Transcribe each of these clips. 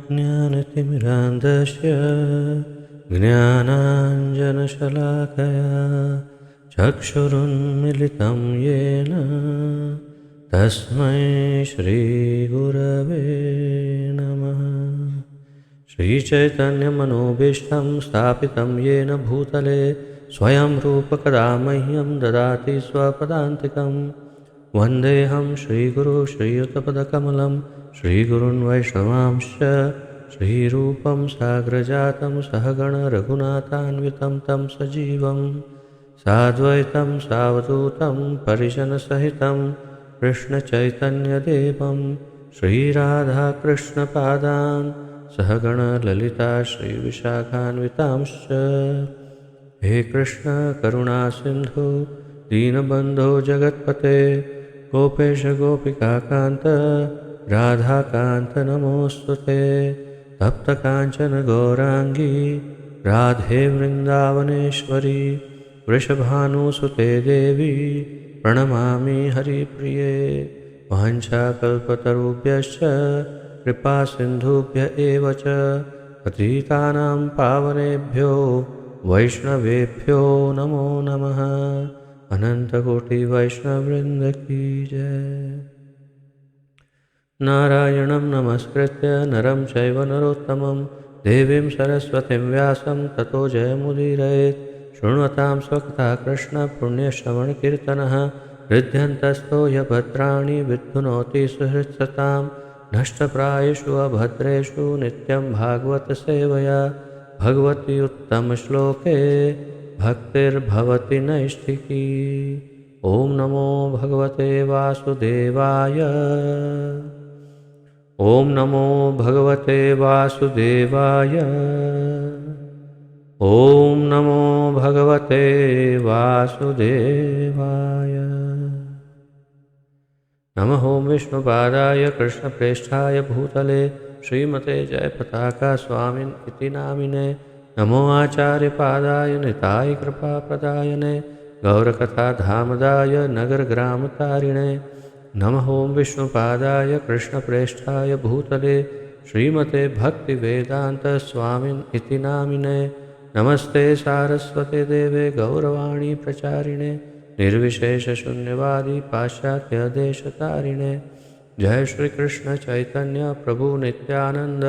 ज्ञानतिमिरान्धस्य ज्ञानाञ्जनशलाकया चक्षुरुन्मिलितं येन तस्मै श्रीगुरवे नमः। श्रीचैतन्यमनोभीष्टं स्थापितं येन भूतले स्वयं रूपकदा मह्यं ददाति स्वपदान्तिकं। वन्देऽहं श्रीगुरु श्रीयुतपदकमलं श्रीगुरुन् वैष्णवांश्च श्रीरूपं साग्रजातं सहगण रघुनाथान्वितं तं सजीवं साद्वैतं सावधूतं परिजनसहितं कृष्णचैतन्यदेवं श्रीराधाकृष्णपादान् सहगण ललिता श्रीविशाखान्वितांश्च। हे कृष्ण करुणा सिन्धु दीनबन्धो जगत्पते गोपेश गोपिकान्त राधाकान्त नमोऽस्तुते। तप्तकाञ्चन गौराङ्गी राधे वृन्दावनेश्वरी वृषभानुसुते देवी प्रणमामि हरिप्रिये। वाञ्छाकल्पतरुभ्यश्च कृपासिन्धुभ्य एव च पतितानां पावनेभ्यो वैष्णवेभ्यो नमो नमः। अनन्तकोटिवैष्णववृन्द की जय। नारायणं नमस्कृत्य नरं चैव नरोत्तमं देवीं सरस्वतीं व्यासं ततो जयमुदीरयेत्। शृण्वतां स्वकथा कृष्ण पुण्यश्रवणकीर्तनः हृद्यन्तस्थो ह्यभद्राणि विद्युनोति सुहृत्सतां। नष्टप्रायेषु अभद्रेषु नित्यं भागवत सेवया भगवति उत्तमश्लोके भक्तिर्भवति नैष्ठिकी। ॐ नमो भगवते वासुदेवाय। ॐ नमो भगवते वासुदेवाय। ॐ नमो भगवते वासुदेवाय। नमः ॐ विष्णुपादाय कृष्णप्रेष्ठाय भूतले श्रीमते जयपताका स्वामिन् इति नामिने। नमो आचार्यपादाय निताय कृपाप्रदायने गौरकथाधामदाय नगरग्रामतारिणे। नमः ॐ विष्णुपादाय कृष्णप्रेष्ठाय भूतले श्रीमते भक्तिवेदान्त स्वामिन् इति नामिने। नमस्ते सारस्वते देवे गौरवाणी प्रचारिणे निर्विशेषशून्यवादी पाश्चात्यदेशतारिणे। जय श्री कृष्ण चैतन्य प्रभु नित्यानंद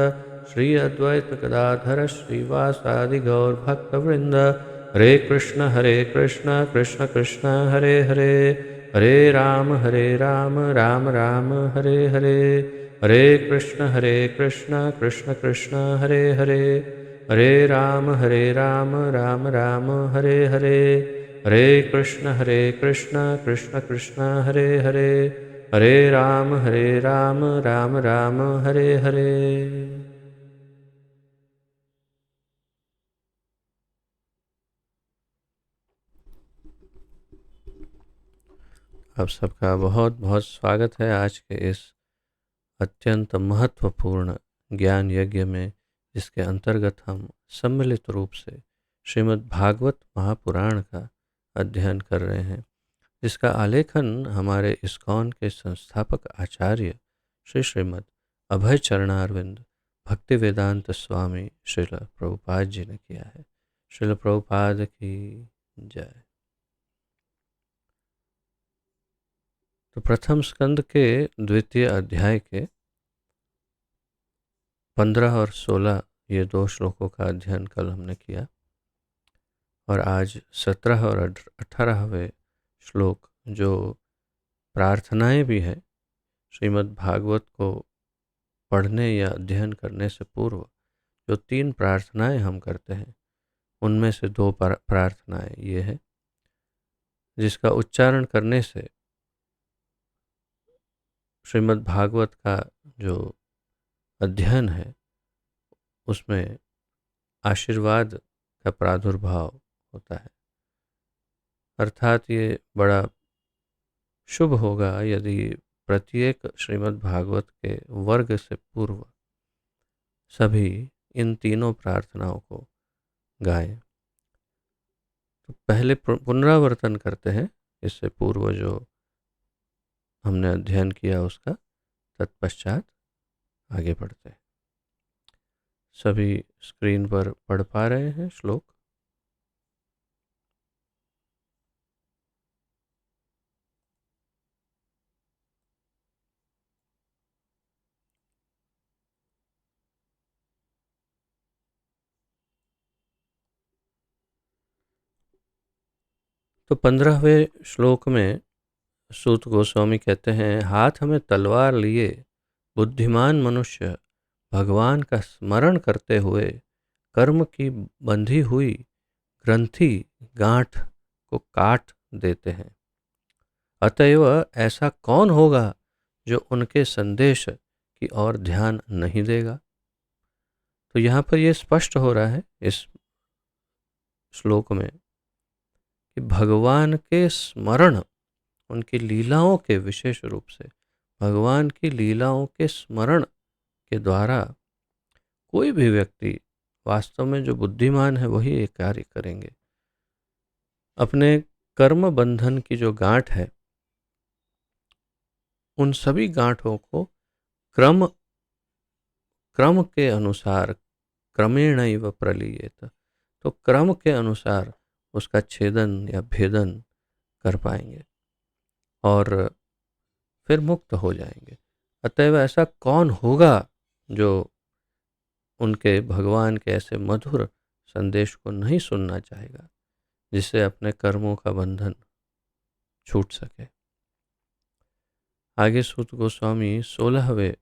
श्री अद्वैत गदाधर श्रीवासादि गौर भक्तवृंद। हरे कृष्ण कृष्ण कृष्ण हरे हरे हरे राम राम राम हरे हरे। हरे कृष्ण कृष्ण कृष्ण हरे हरे हरे राम राम राम हरे हरे। हरे कृष्ण कृष्ण कृष्ण हरे हरे हरे राम राम राम हरे हरे। आप सबका बहुत बहुत स्वागत है आज के इस अत्यंत महत्वपूर्ण ज्ञान यज्ञ में, जिसके अंतर्गत हम सम्मिलित रूप से श्रीमद् भागवत महापुराण का अध्ययन कर रहे हैं, जिसका आलेखन हमारे इस्कॉन के संस्थापक आचार्य श्रीमद् अभय चरणारविंद भक्ति वेदांत स्वामी श्रील प्रभुपाद जी ने किया है। श्रील प्रभुपाद की जय। तो प्रथम स्कंद के द्वितीय अध्याय के 15 और 16 ये 2 श्लोकों का अध्ययन कल हमने किया, और आज 17 और 18वें श्लोक जो प्रार्थनाएं भी हैं, श्रीमद् भागवत को पढ़ने या अध्ययन करने से पूर्व जो 3 प्रार्थनाएं हम करते हैं, उनमें से 2 प्रार्थनाएं ये है जिसका उच्चारण करने से श्रीमद् भागवत का जो अध्ययन है उसमें आशीर्वाद का प्रादुर्भाव होता है। अर्थात ये बड़ा शुभ होगा यदि प्रत्येक श्रीमद् भागवत के वर्ग से पूर्व सभी इन तीनों प्रार्थनाओं को गाएं। तो पहले पुनरावर्तन करते हैं, इससे पूर्व जो हमने अध्ययन किया उसका, तत्पश्चात आगे बढ़ते हैं। सभी स्क्रीन पर पढ़ पा रहे हैं श्लोक? तो 15वें श्लोक में सूत गोस्वामी कहते हैं, हाथ में तलवार लिए बुद्धिमान मनुष्य भगवान का स्मरण करते हुए कर्म की बंधी हुई ग्रंथि गांठ को काट देते हैं। अतएव ऐसा कौन होगा जो उनके संदेश की ओर ध्यान नहीं देगा? तो यहाँ पर यह स्पष्ट हो रहा है इस श्लोक में कि भगवान के स्मरण, उनकी लीलाओं के, विशेष रूप से भगवान की लीलाओं के स्मरण के द्वारा कोई भी व्यक्ति, वास्तव में जो बुद्धिमान है वही ये कार्य करेंगे। अपने कर्म बंधन की जो गांठ है, उन सभी गांठों को क्रम के अनुसार, क्रमेणैव प्रलीयेत, तो क्रम के अनुसार उसका छेदन या भेदन कर पाएंगे और फिर मुक्त हो जाएंगे। अतएव ऐसा कौन होगा जो उनके भगवान के ऐसे मधुर संदेश को नहीं सुनना चाहेगा, जिससे अपने कर्मों का बंधन छूट सके। आगे सूत गोस्वामी 16वें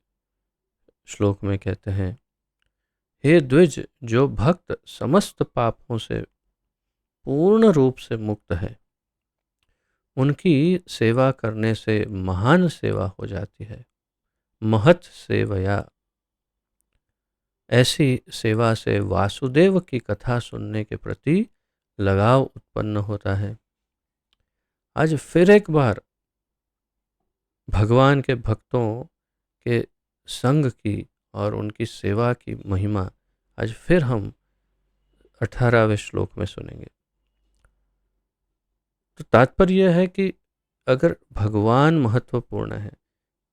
श्लोक में कहते हैं, हे द्विज, जो भक्त समस्त पापों से पूर्ण रूप से मुक्त है, उनकी सेवा करने से महान सेवा हो जाती है। महत सेवया, ऐसी सेवा से वासुदेव की कथा सुनने के प्रति लगाव उत्पन्न होता है। आज फिर एक बार भगवान के भक्तों के संग की और उनकी सेवा की महिमा आज फिर हम 18वें श्लोक में सुनेंगे। तो तात्पर्य यह है कि अगर भगवान महत्वपूर्ण है,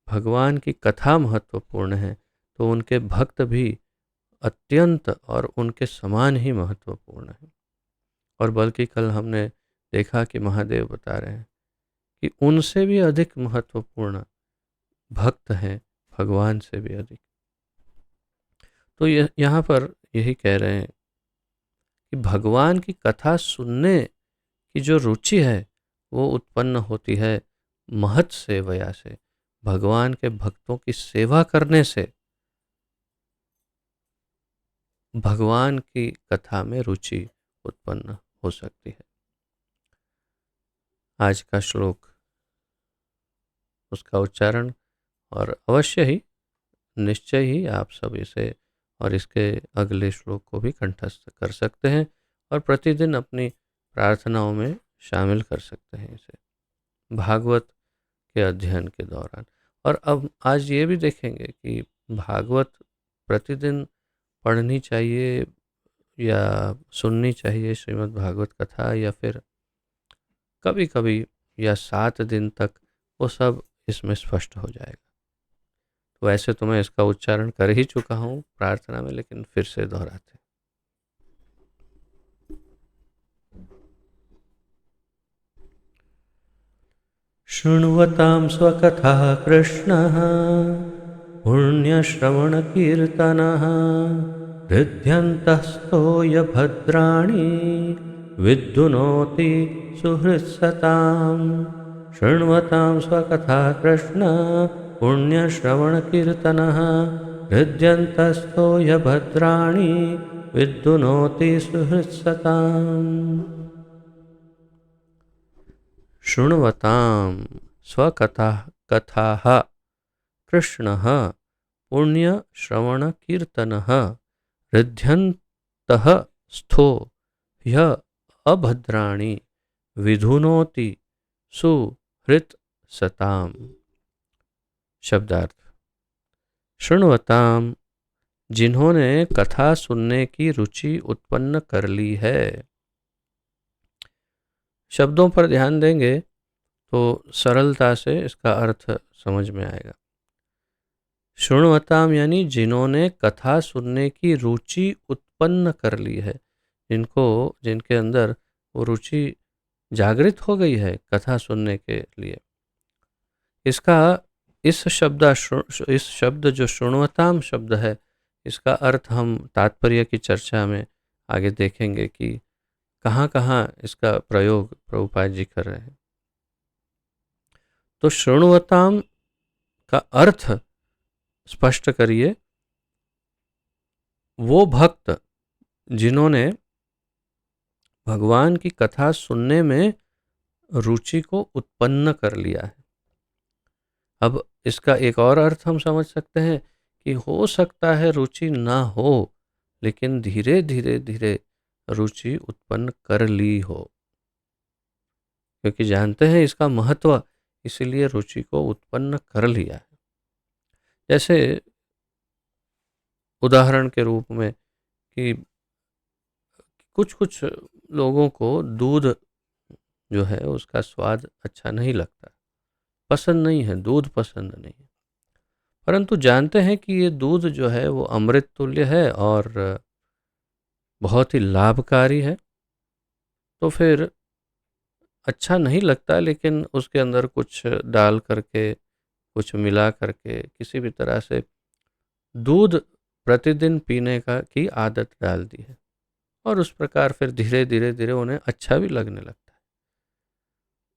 भगवान की कथा महत्वपूर्ण है, तो उनके भक्त भी अत्यंत और उनके समान ही महत्वपूर्ण है। और बल्कि कल हमने देखा कि महादेव बता रहे हैं कि उनसे भी अधिक महत्वपूर्ण भक्त हैं, भगवान से भी अधिक। तो यहाँ पर यही कह रहे हैं कि भगवान की कथा सुनने की जो रुचि है वो उत्पन्न होती है महत सेवया से, भगवान के भक्तों की सेवा करने से भगवान की कथा में रुचि उत्पन्न हो सकती है। आज का श्लोक, उसका उच्चारण और अवश्य ही, निश्चय ही आप सब इसे और इसके अगले श्लोक को भी कंठस्थ कर सकते हैं और प्रतिदिन अपनी प्रार्थनाओं में शामिल कर सकते हैं इसे भागवत के अध्ययन के दौरान। और अब आज ये भी देखेंगे कि भागवत प्रतिदिन पढ़नी चाहिए या सुननी चाहिए श्रीमद् भागवत कथा, या फिर कभी कभी या 7 दिन तक, वो सब इसमें स्पष्ट हो जाएगा। तो वैसे तो मैं इसका उच्चारण कर ही चुका हूँ प्रार्थना में, लेकिन फिर से दोहराते हैं। शृण्वतां स्वकथः कृष्णः पुण्यश्रवणकीर्तनः हृद्यन्तस्तोय भद्राणि विद्युनोति सुहृत्सताम्। शृण्वतां स्वकथा कृष्ण पुण्यश्रवणकीर्तनः हृद्यन्तस्तोय भद्राणि विद्युनोति सुहृत्सताम्। शृण्वतां स्वकथाः कृष्णः पुण्यश्रवणकीर्तनः हृद्यन्तः स्थो ह्य अभद्राणि विधुनोति सुहृत्सताम्। शब्दार्थ: शृण्वताम, जिन्होंने कथा सुनने की रुचि उत्पन्न कर ली है। शब्दों पर ध्यान देंगे तो सरलता से इसका अर्थ समझ में आएगा। शृण्वताम यानी जिन्होंने कथा सुनने की रुचि उत्पन्न कर ली है, जिनके अंदर वो रुचि जागृत हो गई है कथा सुनने के लिए। इसका इस शब्द जो शृण्वताम शब्द है, इसका अर्थ हम तात्पर्य की चर्चा में आगे देखेंगे कि कहाँ कहाँ इसका प्रयोग प्रभुपाद जी कर रहे हैं। तो शृण्वताम का अर्थ स्पष्ट करिए। वो भक्त जिन्होंने भगवान की कथा सुनने में रुचि को उत्पन्न कर लिया है। अब इसका एक और अर्थ हम समझ सकते हैं कि हो सकता है रुचि ना हो, लेकिन धीरे धीरे धीरे रुचि उत्पन्न कर ली हो, क्योंकि जानते हैं इसका महत्व, इसीलिए रुचि को उत्पन्न कर लिया है। जैसे उदाहरण के रूप में कि कुछ कुछ लोगों को दूध जो है उसका स्वाद अच्छा नहीं लगता, पसंद नहीं है, दूध पसंद नहीं है, परंतु जानते हैं कि ये दूध जो है वो अमृत तुल्य है और बहुत ही लाभकारी है। तो फिर अच्छा नहीं लगता, लेकिन उसके अंदर कुछ डाल करके, कुछ मिला करके, किसी भी तरह से दूध प्रतिदिन पीने की आदत डाल दी है, और उस प्रकार फिर धीरे धीरे धीरे उन्हें अच्छा भी लगने लगता है।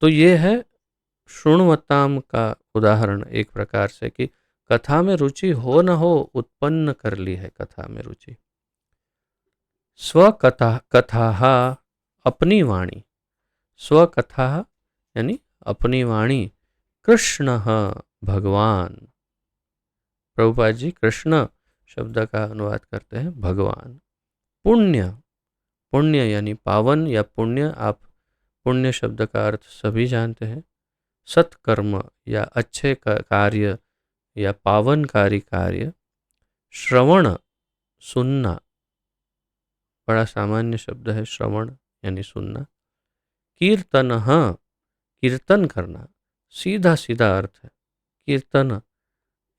तो ये है शृण्वताम का उदाहरण, एक प्रकार से कि कथा में रुचि हो न हो, उत्पन्न कर ली है कथा में रुचि। स्वकथा कथा अपनी वाणी, स्वकथा यानी अपनी वाणी, कृष्ण भगवान। प्रभुपाद जी कृष्ण शब्द का अनुवाद करते हैं भगवान। पुण्य, पुण्य यानी पावन या पुण्य, आप पुण्य शब्द का अर्थ सभी जानते हैं। सत्कर्म या अच्छे कार्य या पावनकारी कार्य। श्रवण, सुनना, बड़ा सामान्य शब्द है श्रवण यानी सुनना। कीर्तन, कीर्तन करना, सीधा सीधा अर्थ है कीर्तन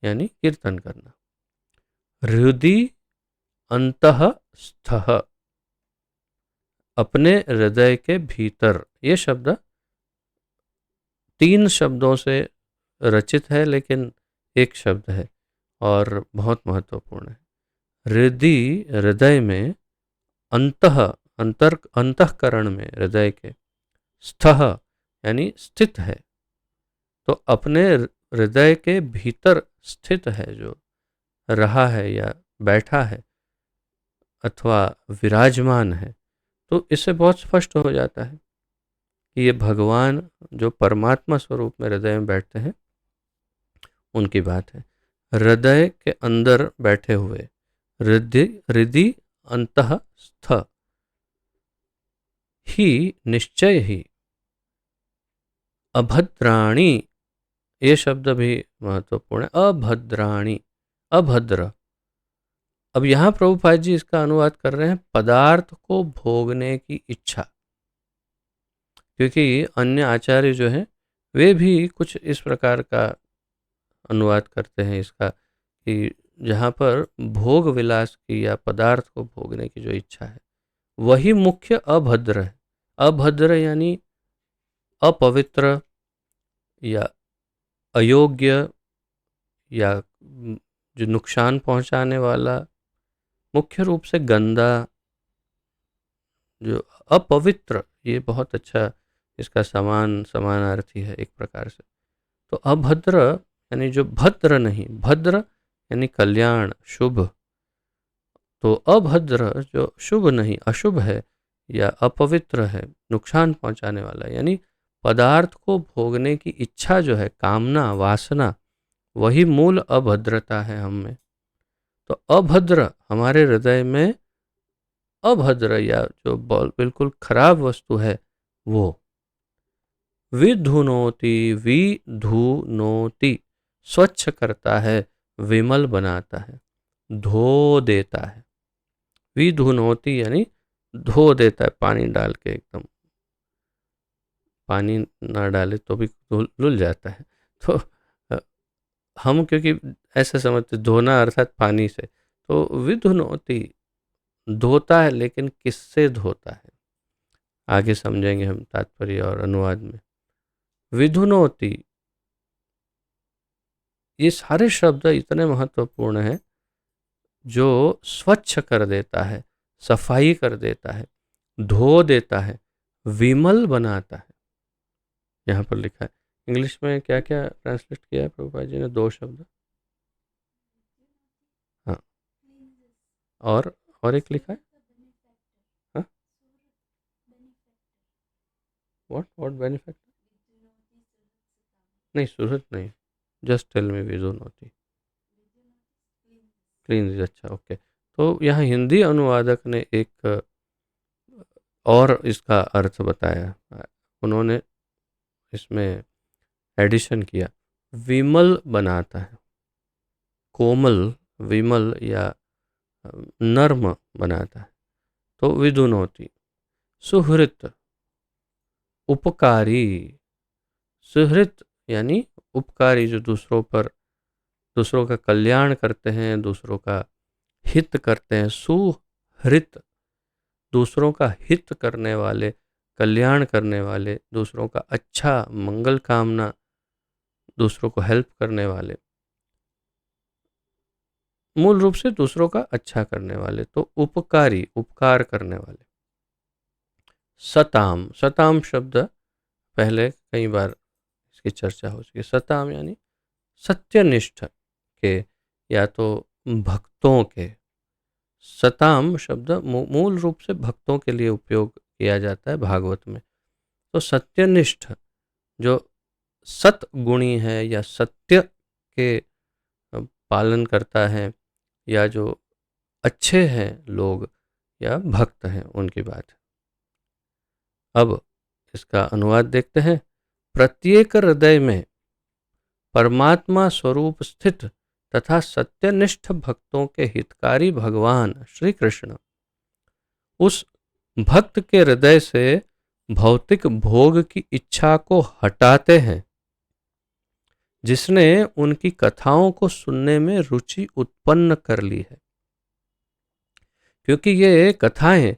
यानी कीर्तन करना। हृदय अंतःस्थः, अपने हृदय के भीतर। ये शब्द 3 शब्दों से रचित है, लेकिन एक शब्द है और बहुत महत्वपूर्ण है। हृदय, हृदय में, अंतःकरण में, हृदय के, स्थः यानी स्थित है। तो अपने हृदय के भीतर स्थित है, जो रहा है या बैठा है अथवा विराजमान है। तो इससे बहुत स्पष्ट हो जाता है कि ये भगवान जो परमात्मा स्वरूप में हृदय में बैठते हैं, उनकी बात है। हृदय के अंदर बैठे हुए, हृदय अंतःस्थ ही, निश्चय ही, अभद्राणी, ये शब्द भी महत्वपूर्ण है। अभद्राणी, अभद्र। अब यहाँ प्रभुपाद जी इसका अनुवाद कर रहे हैं पदार्थ को भोगने की इच्छा, क्योंकि अन्य आचार्य जो हैं वे भी कुछ इस प्रकार का अनुवाद करते हैं इसका, कि जहाँ पर भोग विलास की या पदार्थ को भोगने की जो इच्छा है, वही मुख्य अभद्र है। अभद्र यानी अपवित्र या अयोग्य या जो नुकसान पहुंचाने वाला, मुख्य रूप से गंदा, जो अपवित्र, ये बहुत अच्छा इसका समानार्थी है एक प्रकार से। तो अभद्र यानी जो भद्र नहीं, भद्र यानी कल्याण, शुभ। तो अभद्र जो शुभ नहीं, अशुभ है या अपवित्र है, नुकसान पहुंचाने वाला, यानी पदार्थ को भोगने की इच्छा जो है, कामना, वासना, वही मूल अभद्रता है हम में। तो अभद्र हमारे हृदय में, अभद्र या जो बिल्कुल खराब वस्तु है वो। विधुनोति, विधुनोति, स्वच्छ करता है, विमल बनाता है, धो देता है। विधुनोति यानी धो देता है, पानी डाल के, एकदम पानी ना डाले तो भी धुल जाता है। तो हम क्योंकि ऐसे समझते धोना अर्थात पानी से, तो विधुनोति धोता है, लेकिन किससे धोता है आगे समझेंगे हम तात्पर्य और अनुवाद में। विधुनोति, ये सारे शब्द इतने महत्वपूर्ण हैं, जो स्वच्छ कर देता है, सफाई कर देता है, धो देता है, विमल बनाता है। यहाँ पर लिखा है, इंग्लिश में क्या क्या ट्रांसलेट किया है प्रभुपाद जी ने, दो शब्द। हाँ, और एक लिखा है, हाँ, व्हाट बेनिफिट, नहीं सुहृत नहीं, जस्ट टेल मी विधुनोति, क्लीन, अच्छा ओके। तो यहाँ हिंदी अनुवादक ने एक और इसका अर्थ बताया, उन्होंने इसमें एडिशन किया, विमल बनाता है, कोमल, विमल या नर्म बनाता है। तो विधुनोति, सुहृत, उपकारी, सुहृत यानी उपकारी, जो दूसरों का कल्याण करते हैं, दूसरों का हित करते हैं। सुहृत, दूसरों का हित करने वाले, कल्याण करने वाले, दूसरों का अच्छा मंगल कामना, दूसरों को हेल्प करने वाले, मूल रूप से दूसरों का अच्छा करने वाले, तो उपकारी, उपकार करने वाले। सताम, सताम शब्द पहले कई बार इसकी चर्चा हो चुकी है। सताम यानी सत्यनिष्ठ के या तो भक्तों के। सताम शब्द मूल रूप से भक्तों के लिए उपयोग किया जाता है भागवत में। तो सत्यनिष्ठ, जो सतगुणी है या सत्य के पालन करता है, या जो अच्छे हैं लोग या भक्त हैं, उनकी बात है। अब इसका अनुवाद देखते हैं। प्रत्येक हृदय में परमात्मा स्वरूप स्थित तथा सत्यनिष्ठ भक्तों के हितकारी भगवान श्री कृष्ण उस भक्त के हृदय से भौतिक भोग की इच्छा को हटाते हैं, जिसने उनकी कथाओं को सुनने में रुचि उत्पन्न कर ली है, क्योंकि ये कथाएं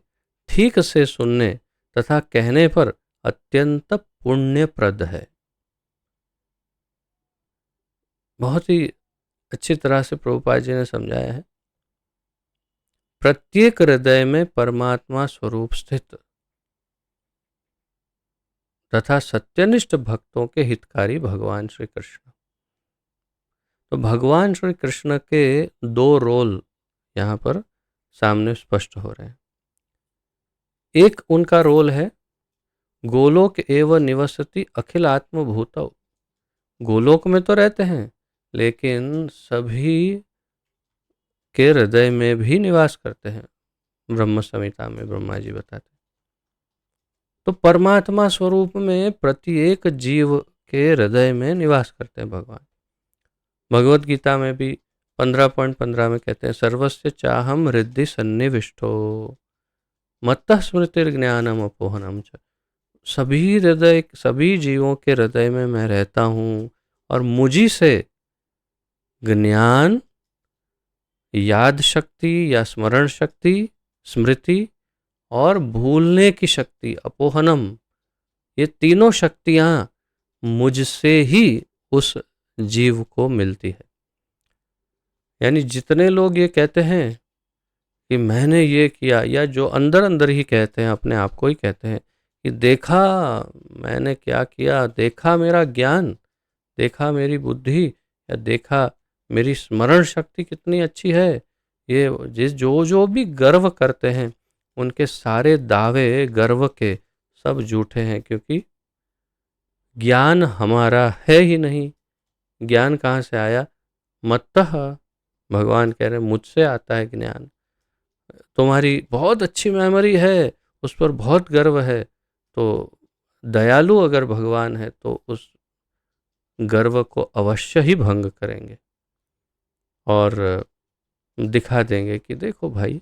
ठीक से सुनने तथा कहने पर अत्यंत पुण्यप्रद है। बहुत ही अच्छी तरह से प्रभुपाद जी ने समझाया है। प्रत्येक हृदय में परमात्मा स्वरूप स्थित तथा सत्यनिष्ठ भक्तों के हितकारी भगवान श्री कृष्ण। तो भगवान श्री कृष्ण के दो रोल यहाँ पर सामने स्पष्ट हो रहे हैं। एक उनका रोल है गोलोक एव निवसति अखिल आत्मभूतौ, गोलोक में तो रहते हैं, लेकिन सभी के हृदय में भी निवास करते हैं। ब्रह्म संहिता में ब्रह्मा जी बताते हैं। तो परमात्मा स्वरूप में प्रत्येक जीव के हृदय में निवास करते हैं भगवान। भगवत गीता में भी 15.15 में कहते हैं, सर्वस्य चाहम हृदि सन्निविष्टो मत्तः स्मृतिर्ज्ञानम अपोहनम च। सभी जीवों के हृदय में मैं रहता हूँ, और मुझी से ज्ञान, याद शक्ति या स्मरण शक्ति, स्मृति और भूलने की शक्ति, अपोहनम, ये तीनों शक्तियां मुझसे ही उस जीव को मिलती है। यानी जितने लोग ये कहते हैं कि मैंने ये किया, या जो अंदर अंदर ही कहते हैं, अपने आप को ही कहते हैं कि देखा मैंने क्या किया, देखा मेरा ज्ञान, देखा मेरी बुद्धि, या देखा मेरी स्मरण शक्ति कितनी अच्छी है, ये जो भी गर्व करते हैं, उनके सारे दावे गर्व के सब झूठे हैं, क्योंकि ज्ञान हमारा है ही नहीं। ज्ञान कहाँ से आया? मत्तः, भगवान कह रहे हैं मुझसे आता है ज्ञान। तुम्हारी बहुत अच्छी मेमोरी है, उस पर बहुत गर्व है, तो दयालु अगर भगवान है तो उस गर्व को अवश्य ही भंग करेंगे और दिखा देंगे कि देखो भाई,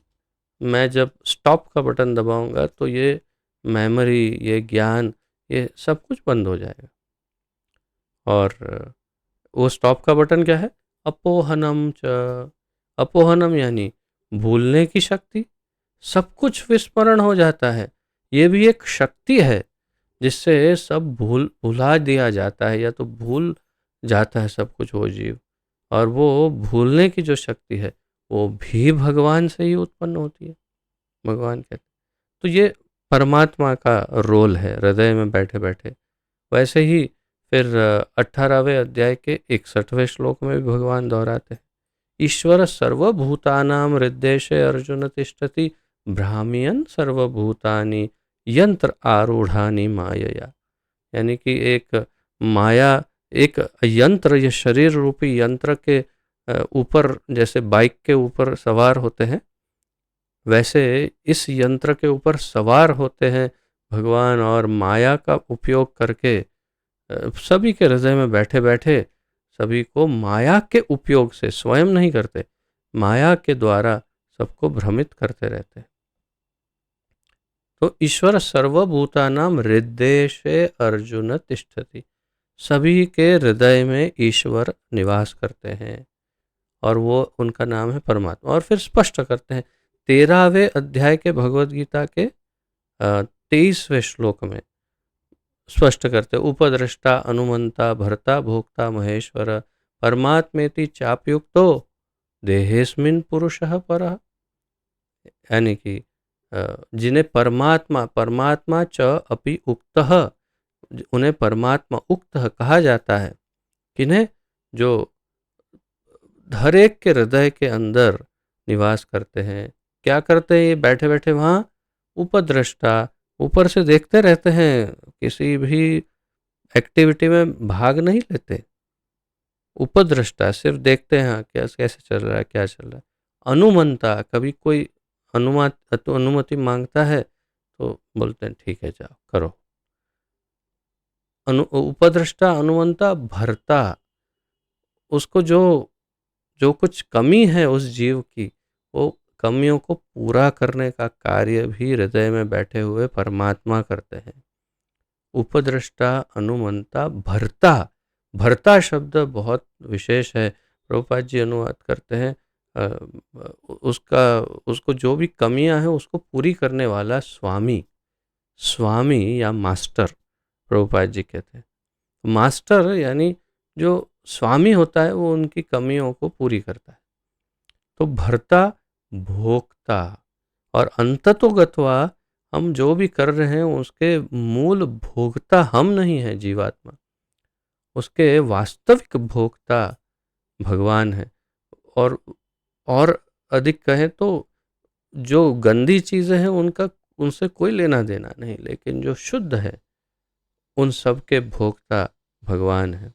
मैं जब स्टॉप का बटन दबाऊंगा तो ये मेमोरी, ये ज्ञान, ये सब कुछ बंद हो जाएगा। और वो स्टॉप का बटन क्या है? अपोहनम च। अपोहनम यानी भूलने की शक्ति। सब कुछ विस्मरण हो जाता है। ये भी एक शक्ति है जिससे सब भुला दिया जाता है, या तो भूल जाता है सब कुछ वो जीव। और वो भूलने की जो शक्ति है वो भी भगवान से ही उत्पन्न होती है, भगवान कहते हैं। तो ये परमात्मा का रोल है हृदय में बैठे बैठे। वैसे ही फिर 18वें अध्याय के 61वें श्लोक में भी भगवान दोहराते हैं, ईश्वर सर्वभूतानां हृद्देशे अर्जुन तिष्ठति भ्रामियन सर्वभूतानि यंत्र आरूढ़ानि मायया। यानी कि एक माया, एक यंत्र, ये शरीर रूपी यंत्र के ऊपर, जैसे बाइक के ऊपर सवार होते हैं, वैसे इस यंत्र के ऊपर सवार होते हैं भगवान, और माया का उपयोग करके सभी के हृदय में बैठे बैठे सभी को माया के उपयोग से, स्वयं नहीं करते, माया के द्वारा सबको भ्रमित करते रहते हैं। तो ईश्वर सर्वभूतानां हृद्देशे अर्जुन तिष्ठति, सभी के हृदय में ईश्वर निवास करते हैं और वो उनका नाम है परमात्मा। और फिर स्पष्ट करते हैं 13वें अध्याय के भगवद गीता के 23वें श्लोक में स्पष्ट करते, उपद्रष्टा अनुमंता भर्ता भोक्ता महेश्वर परमात्मेति चाप्युक्तो देहेस्मिन पुरुषः परः। यानी कि जिन्हें परमात्मा, परमात्मा च अपि उक्तः, उन्हें परमात्मा उक्त कहा जाता है। किन्हें? जो हर एक के हृदय के अंदर निवास करते हैं। क्या करते हैं ये बैठे बैठे वहाँ? उपद्रष्टा, ऊपर से देखते रहते हैं, किसी भी एक्टिविटी में भाग नहीं लेते। उपद्रष्टा, सिर्फ देखते हैं कैसे चल रहा है, क्या चल रहा है। अनुमंता, कभी कोई अनुमति मांगता है तो बोलते हैं ठीक है जाओ करो। उपद्रष्टा अनुमंता भरता, उसको जो जो कुछ कमी है उस जीव की, वो कमियों को पूरा करने का कार्य भी हृदय में बैठे हुए परमात्मा करते हैं। उपद्रष्टा अनुमंता भरता, भरता शब्द बहुत विशेष है। प्रभुपाद जी अनुवाद करते हैं उसको जो भी कमियां हैं उसको पूरी करने वाला स्वामी, स्वामी या मास्टर प्रभुपाद जी कहते हैं। मास्टर यानी जो स्वामी होता है वो उनकी कमियों को पूरी करता है। तो भर्ता, भोक्ता, और अंततोगत्वा हम जो भी कर रहे हैं उसके मूल भोक्ता हम नहीं है जीवात्मा, उसके वास्तविक भोक्ता भगवान है। और अधिक कहें तो जो गंदी चीज़ें हैं उनका उनसे कोई लेना देना नहीं, लेकिन जो शुद्ध है उन सब के भोक्ता भगवान है।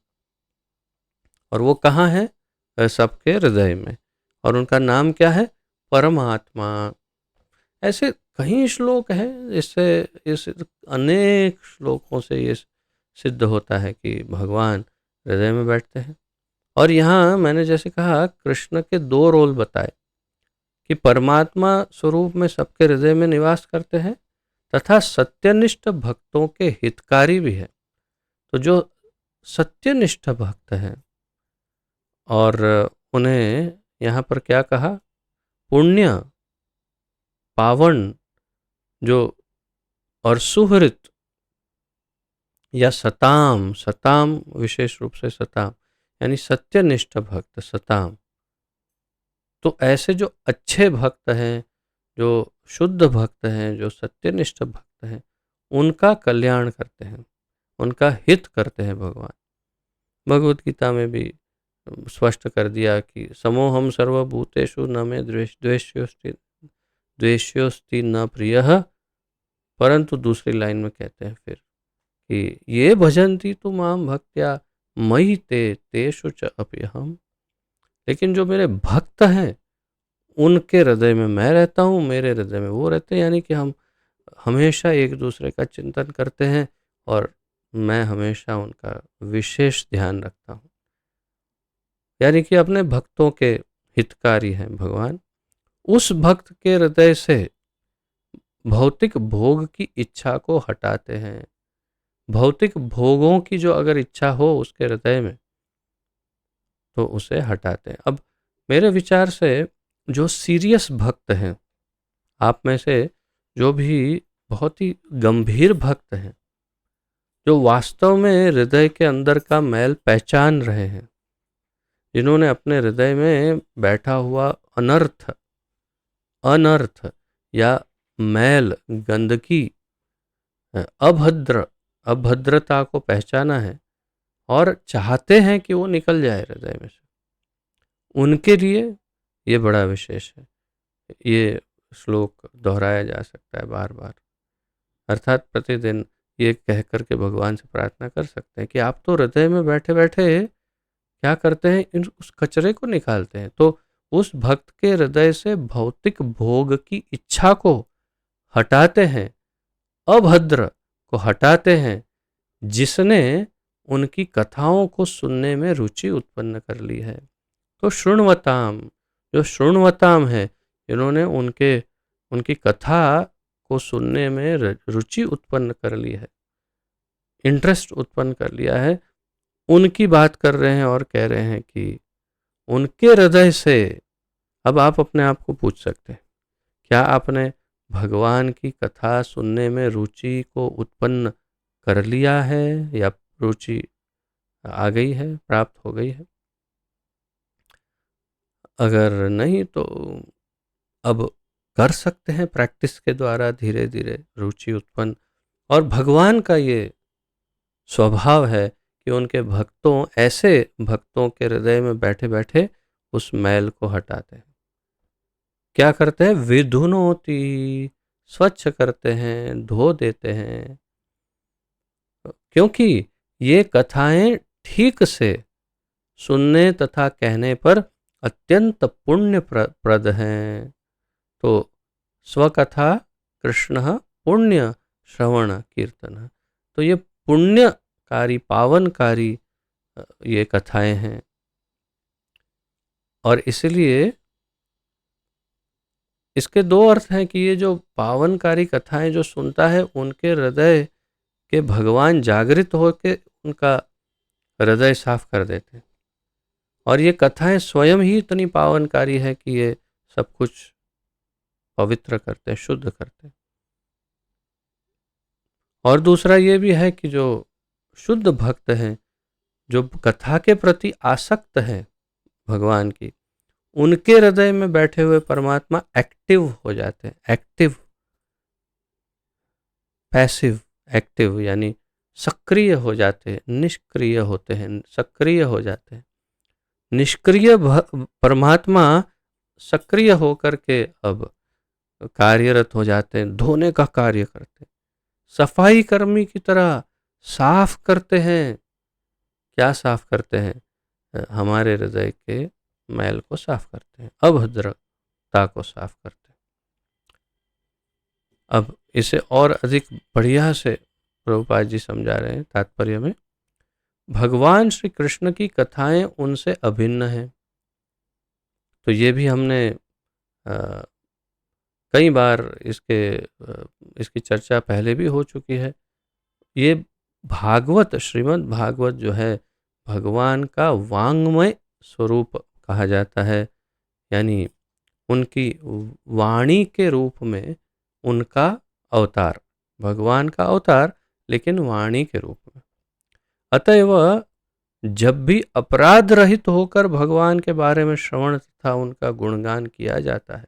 और वो कहाँ है? सबके हृदय में। और उनका नाम क्या है? परमात्मा। ऐसे कई श्लोक हैं जिससे इस अनेक श्लोकों से ये सिद्ध होता है कि भगवान हृदय में बैठते हैं। और यहाँ मैंने जैसे कहा कृष्ण के दो रोल बताए कि परमात्मा स्वरूप में सबके हृदय में निवास करते हैं तथा सत्यनिष्ठ भक्तों के हितकारी भी है। तो जो सत्यनिष्ठ भक्त हैं और उन्हें यहाँ पर क्या कहा? पुण्य, पावन, जो और सुहृत या सताम, सताम विशेष रूप से सताम यानी सत्यनिष्ठ भक्त, सताम। तो ऐसे जो अच्छे भक्त हैं, जो शुद्ध भक्त हैं, जो सत्यनिष्ठ भक्त हैं, उनका कल्याण करते हैं, उनका हित करते हैं भगवान। भगवद गीता में भी स्पष्ट कर दिया कि समोहम सर्वभूतेषु न मे द्वेष्योस्ति न प्रियः। परंतु दूसरी लाइन में कहते हैं फिर कि ये भजन्ति तु माम भक्त्या मयि ते तेषु च अप्यहम्। लेकिन जो मेरे भक्त हैं उनके हृदय में मैं रहता हूँ, मेरे हृदय में वो रहते हैं। यानी कि हम हमेशा एक दूसरे का चिंतन करते हैं और मैं हमेशा उनका विशेष ध्यान रखता हूँ। यानी कि अपने भक्तों के हितकारी हैं भगवान। उस भक्त के हृदय से भौतिक भोग की इच्छा को हटाते हैं। भौतिक भोगों की जो अगर इच्छा हो उसके हृदय में तो उसे हटाते हैं। अब मेरे विचार से जो सीरियस भक्त हैं, आप में से जो भी बहुत ही गंभीर भक्त हैं, जो वास्तव में हृदय के अंदर का मैल पहचान रहे हैं, जिन्होंने अपने हृदय में बैठा हुआ अनर्थ अनर्थ या मैल, गंदगी, अभद्रता को पहचाना है और चाहते हैं कि वो निकल जाए हृदय में से, उनके लिए ये बड़ा विशेष है। ये श्लोक दोहराया जा सकता है बार बार, अर्थात प्रतिदिन ये कह कर के भगवान से प्रार्थना कर सकते हैं कि आप तो हृदय में बैठे बैठे क्या करते हैं, उस कचरे को निकालते हैं। तो उस भक्त के हृदय से भौतिक भोग की इच्छा को हटाते हैं, अभद्र को हटाते हैं, जिसने उनकी कथाओं को सुनने में रुचि उत्पन्न कर ली है। तो शृण्वताम, जो शृण्वताम है, जिन्होंने उनकी कथा को सुनने में रुचि उत्पन्न कर ली है, इंटरेस्ट उत्पन्न कर लिया है, उनकी बात कर रहे हैं और कह रहे हैं कि उनके हृदय से। अब आप अपने आप को पूछ सकते हैं, क्या आपने भगवान की कथा सुनने में रुचि को उत्पन्न कर लिया है या रुचि आ गई है, प्राप्त हो गई है? अगर नहीं तो अब कर सकते हैं प्रैक्टिस के द्वारा धीरे धीरे रुचि उत्पन्न। और भगवान का ये स्वभाव है कि उनके भक्तों, ऐसे भक्तों के हृदय में बैठे बैठे उस मैल को हटाते हैं। क्या करते हैं? विधुनोति, स्वच्छ करते हैं, धो देते हैं, क्योंकि ये कथाएं ठीक से सुनने तथा कहने पर अत्यंत पुण्य प्रद हैं। तो स्वकथा कृष्ण पुण्य श्रवण कीर्तन, तो ये पुण्यकारी, पावनकारी ये कथाएं हैं। और इसलिए इसके दो अर्थ हैं कि ये जो पावनकारी कथाएं जो सुनता है, उनके हृदय के भगवान जागृत होकर उनका हृदय साफ कर देते हैं। और ये कथाएं स्वयं ही इतनी पावनकारी है कि ये सब कुछ पवित्र करते हैं, शुद्ध करते हैं। और दूसरा ये भी है कि जो शुद्ध भक्त हैं, जो कथा के प्रति आसक्त हैं भगवान की, उनके हृदय में बैठे हुए परमात्मा एक्टिव हो जाते हैं। एक्टिव, पैसिव, एक्टिव यानी सक्रिय हो जाते हैं, निष्क्रिय होते हैं, सक्रिय हो जाते हैं। निष्क्रिय परमात्मा सक्रिय होकर के अब कार्यरत हो जाते हैं, धोने का कार्य करते हैं, सफाई कर्मी की तरह साफ करते हैं। क्या साफ करते हैं? हमारे हृदय के मैल को साफ करते हैं, अभद्रता को साफ करते हैं। अब इसे और अधिक बढ़िया से प्रभुपाद जी समझा रहे हैं तात्पर्य में। भगवान श्री कृष्ण की कथाएं उनसे अभिन्न हैं। तो ये भी हमने कई बार इसकी चर्चा पहले भी हो चुकी है। ये भागवत, श्रीमद् भागवत जो है, भगवान का वांग्मय स्वरूप कहा जाता है, यानी उनकी वाणी के रूप में उनका अवतार, भगवान का अवतार लेकिन वाणी के रूप में। अतएव जब भी अपराध रहित होकर भगवान के बारे में श्रवण तथा उनका गुणगान किया जाता है,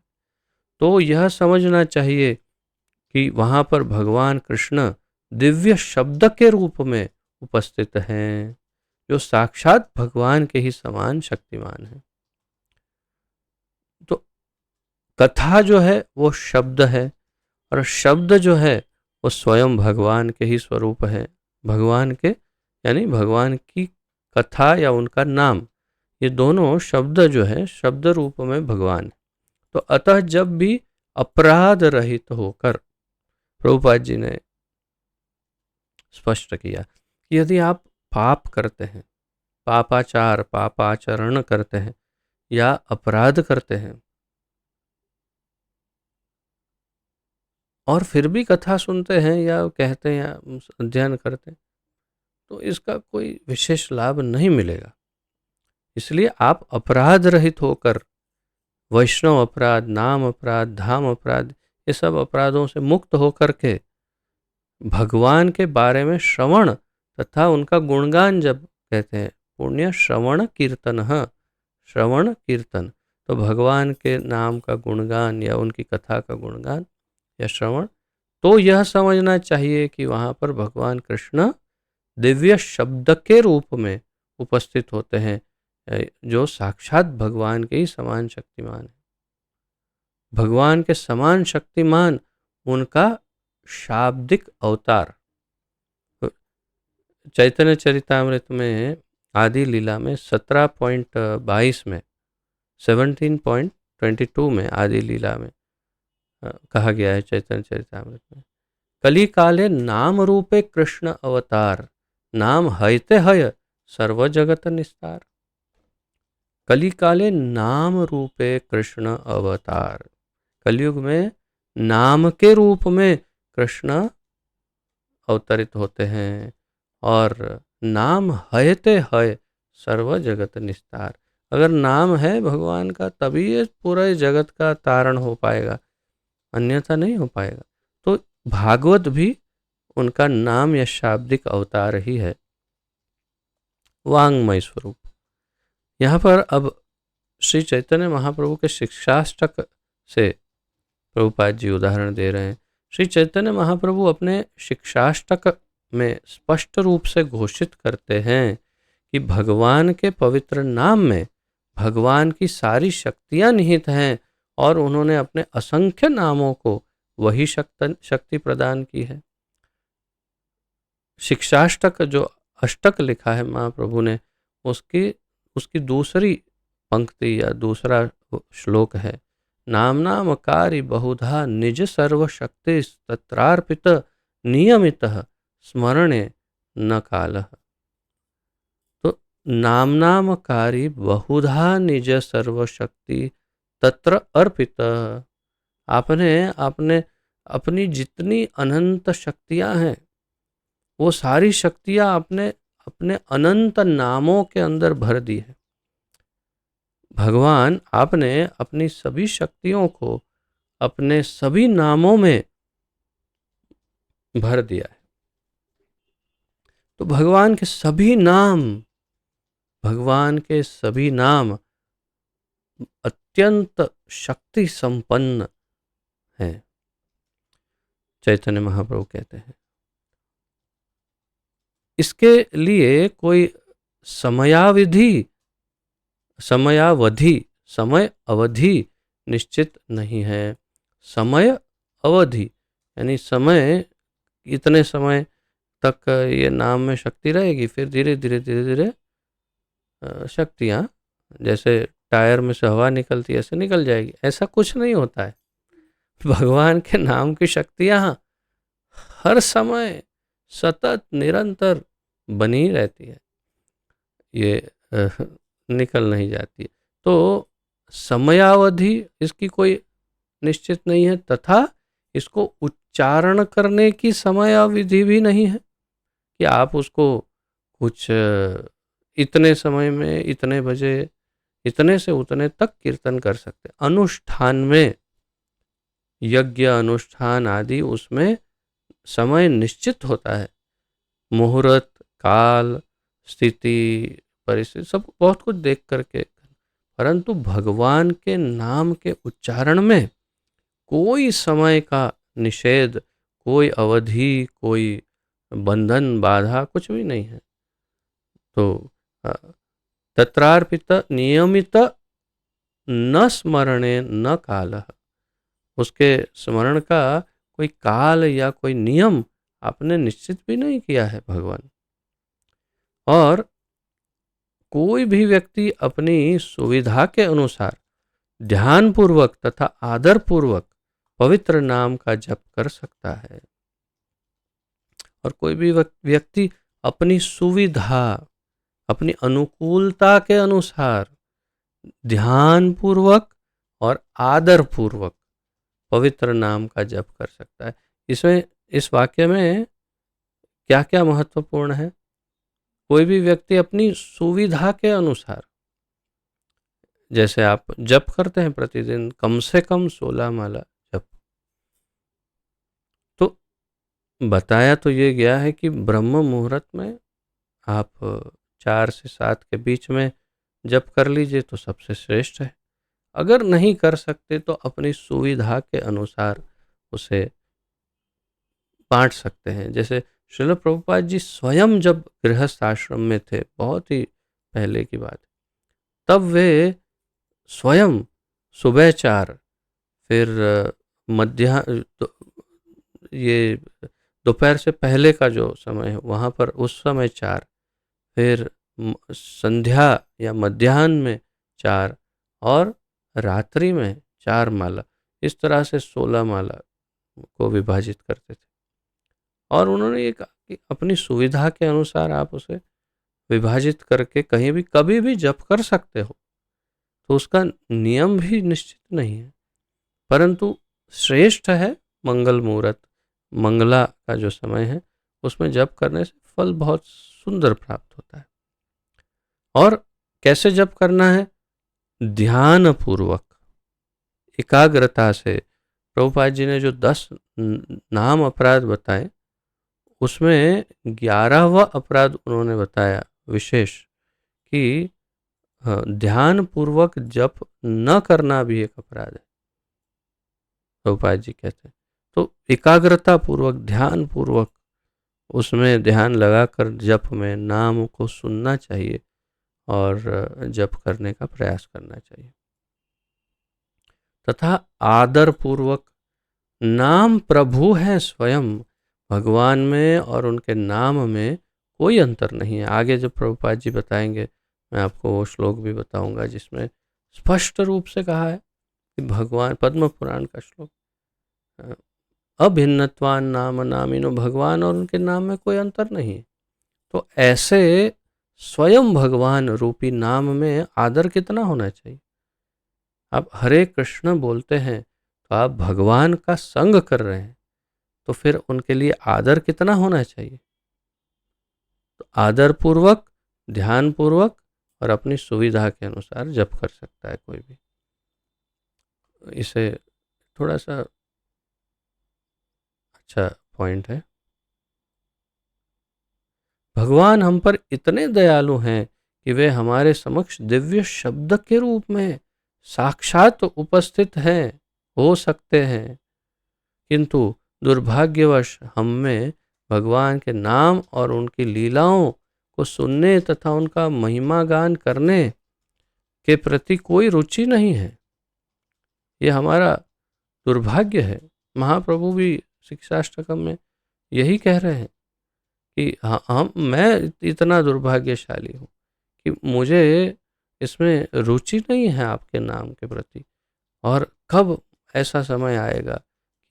तो यह समझना चाहिए कि वहाँ पर भगवान कृष्ण दिव्य शब्द के रूप में उपस्थित हैं, जो साक्षात भगवान के ही समान शक्तिमान हैं। तो कथा जो है वो शब्द है, और शब्द जो है वो स्वयं भगवान के ही स्वरूप है। भगवान के, यानी भगवान की कथा या उनका नाम, ये दोनों शब्द जो है, शब्द रूप में भगवान। तो अतः जब भी अपराध रहित होकर, प्रभुपाद जी ने स्पष्ट किया कि यदि आप पाप करते हैं, पापाचार, पापाचरण करते हैं या अपराध करते हैं, और फिर भी कथा सुनते हैं या कहते हैं या अध्ययन करते हैं, तो इसका कोई विशेष लाभ नहीं मिलेगा। इसलिए आप अपराध रहित होकर, वैष्णव अपराध, नाम अपराध, धाम अपराध, ये सब अपराधों से मुक्त होकर के भगवान के बारे में श्रवण तथा उनका गुणगान जब कहते हैं, पुण्य श्रवण कीर्तन, श्रवण कीर्तन, तो भगवान के नाम का गुणगान या उनकी कथा का गुणगान या श्रवण, तो यह समझना चाहिए कि वहाँ पर भगवान कृष्ण दिव्य शब्द के रूप में उपस्थित होते हैं, जो साक्षात भगवान के ही समान शक्तिमान है। भगवान के समान शक्तिमान उनका शाब्दिक अवतार। चैतन्य चरितामृत में आदि लीला में 17.22 में 17.22 में आदि लीला में कहा गया है चैतन्य चरितामृत में, कली काले नाम रूपे कृष्ण अवतार, नाम हयते हय सर्व जगत निस्तार। कली काले नाम रूपे कृष्ण अवतार, कलयुग में नाम के रूप में कृष्ण अवतरित होते हैं, और नाम हयते हय सर्व जगत निस्तार। अगर नाम है भगवान का तभी ये पूरे जगत का तारण हो पाएगा, अन्यथा नहीं हो पाएगा। तो भागवत भी उनका नाम या शाब्दिक अवतार ही है, वांग्मय स्वरूप। यहाँ पर अब श्री चैतन्य महाप्रभु के शिक्षाष्टक से प्रभुपाद जी उदाहरण दे रहे हैं। श्री चैतन्य महाप्रभु अपने शिक्षाष्टक में स्पष्ट रूप से घोषित करते हैं कि भगवान के पवित्र नाम में भगवान की सारी शक्तियां निहित हैं, और उन्होंने अपने असंख्य नामों को वही शक्ति प्रदान की है। शिक्षाष्टक जो अष्टक लिखा है महाप्रभु ने, उसकी दूसरी पंक्ति या दूसरा श्लोक है, नाम कार्य बहुधा निज सर्वशक्ति तत्रार्पित नियमित स्मरणे न कालः। तो नाम कार्य बहुधा निज सर्वशक्ति तत्र अर्पित, आपने अपनी जितनी अनंत शक्तियां हैं वो सारी शक्तियां अपने अनंत नामों के अंदर भर दी है। भगवान आपने अपनी सभी शक्तियों को अपने सभी नामों में भर दिया है। तो भगवान के सभी नाम अत्यंत शक्ति संपन्न हैं, चैतन्य महाप्रभु कहते हैं। इसके लिए कोई समय अवधि निश्चित नहीं है। समय अवधि यानी समय, इतने समय तक ये नाम में शक्ति रहेगी, फिर धीरे धीरे शक्तियाँ जैसे टायर में से हवा निकलती है ऐसे निकल जाएगी, ऐसा कुछ नहीं होता है। भगवान के नाम की शक्तियाँ हर समय सतत निरंतर बनी रहती है, ये निकल नहीं जाती है। तो समयावधि इसकी कोई निश्चित नहीं है, तथा इसको उच्चारण करने की समयावधि भी नहीं है कि आप उसको कुछ इतने समय में, इतने बजे, इतने से उतने तक कीर्तन कर सकते। अनुष्ठान में, यज्ञ अनुष्ठान आदि, उसमें समय निश्चित होता है, मुहूर्त, काल, स्थिति, परिस्थिति, सब बहुत कुछ देख करके। परंतु भगवान के नाम के उच्चारण में कोई समय का निषेध, कोई अवधि, कोई बंधन, बाधा कुछ भी नहीं है। तो तत्रार्पित नियमित न स्मरणे न कालः, उसके स्मरण का कोई काल या कोई नियम आपने निश्चित भी नहीं किया है भगवान। और कोई भी व्यक्ति अपनी सुविधा के अनुसार ध्यानपूर्वक तथा आदरपूर्वक पवित्र नाम का जप कर सकता है। और कोई भी व्यक्ति अपनी सुविधा, अपनी अनुकूलता के अनुसार ध्यानपूर्वक और आदरपूर्वक पवित्र नाम का जप कर सकता है। इसमें, इस वाक्य में क्या क्या महत्वपूर्ण है? कोई भी व्यक्ति अपनी सुविधा के अनुसार, जैसे आप जप करते हैं प्रतिदिन कम से कम 16 माला जप, तो बताया तो ये गया है कि ब्रह्म मुहूर्त में आप 4 से 7 के बीच में जप कर लीजिए तो सबसे श्रेष्ठ है। अगर नहीं कर सकते तो अपनी सुविधा के अनुसार उसे बांट सकते हैं। जैसे श्रील प्रभुपाद जी स्वयं जब गृहस्थ आश्रम में थे, बहुत ही पहले की बात, तब वे स्वयं सुबह 4, फिर मध्या तो ये दोपहर से पहले का जो समय है वहाँ पर उस समय 4, फिर संध्या या मध्याह्न में 4 और रात्रि में 4 माला, इस तरह से 16 माला को विभाजित करते थे। और उन्होंने ये कहा कि अपनी सुविधा के अनुसार आप उसे विभाजित करके कहीं भी कभी भी जप कर सकते हो, तो उसका नियम भी निश्चित नहीं है, परंतु श्रेष्ठ है मंगल मुहूर्त, मंगला का जो समय है उसमें जप करने से फल बहुत सुंदर प्राप्त होता है। और कैसे जप करना है? ध्यान पूर्वक, एकाग्रता से। प्रभुपाद जी ने जो 10 नाम अपराध बताए, उसमें 11वां अपराध उन्होंने बताया विशेष, कि ध्यान पूर्वक जप न करना भी एक अपराध है, प्रभुपाद जी कहते हैं। तो एकाग्रता पूर्वक, ध्यान पूर्वक उसमें ध्यान लगाकर जप में नाम को सुनना चाहिए और जप करने का प्रयास करना चाहिए। तथा आदर पूर्वक, नाम प्रभु है स्वयं, भगवान में और उनके नाम में कोई अंतर नहीं है। आगे जब प्रभुपाद जी बताएंगे मैं आपको वो श्लोक भी बताऊंगा जिसमें स्पष्ट रूप से कहा है कि भगवान, पद्म पुराण का श्लोक, अभिन्नत्वान नाम नामिनो, भगवान और उनके नाम में कोई अंतर नहीं है। तो ऐसे स्वयं भगवान रूपी नाम में आदर कितना होना चाहिए। आप हरे कृष्ण बोलते हैं तो आप भगवान का संग कर रहे हैं, तो फिर उनके लिए आदर कितना होना चाहिए। तो आदर पूर्वक, ध्यान पूर्वक और अपनी सुविधा के अनुसार जप कर सकता है कोई भी। इसे थोड़ा सा अच्छा पॉइंट है। भगवान हम पर इतने दयालु हैं कि वे हमारे समक्ष दिव्य शब्द के रूप में साक्षात उपस्थित हैं, हो सकते हैं, किंतु दुर्भाग्यवश हम में भगवान के नाम और उनकी लीलाओं को सुनने तथा उनका महिमा गान करने के प्रति कोई रुचि नहीं है। ये हमारा दुर्भाग्य है। महाप्रभु भी शिक्षाष्टकम में यही कह रहे हैं कि मैं इतना दुर्भाग्यशाली हूँ कि मुझे इसमें रुचि नहीं है आपके नाम के प्रति, और कब ऐसा समय आएगा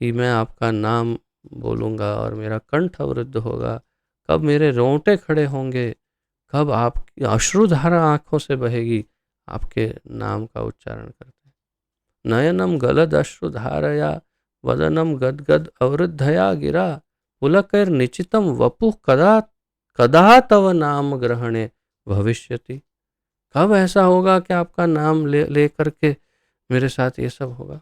कि मैं आपका नाम बोलूँगा और मेरा कंठ अवरुद्ध होगा, कब मेरे रोंगटे खड़े होंगे, कब आपकी अश्रुधारा आँखों से बहेगी आपके नाम का उच्चारण करते। नयनम गलद अश्रुधारया वदनम गदगद अवरुद्धया गिरा पुलकैर निचितम वपु कदा कदा तव नाम ग्रहणे भविष्यति। कब ऐसा होगा कि आपका नाम ले करके मेरे साथ ये सब होगा।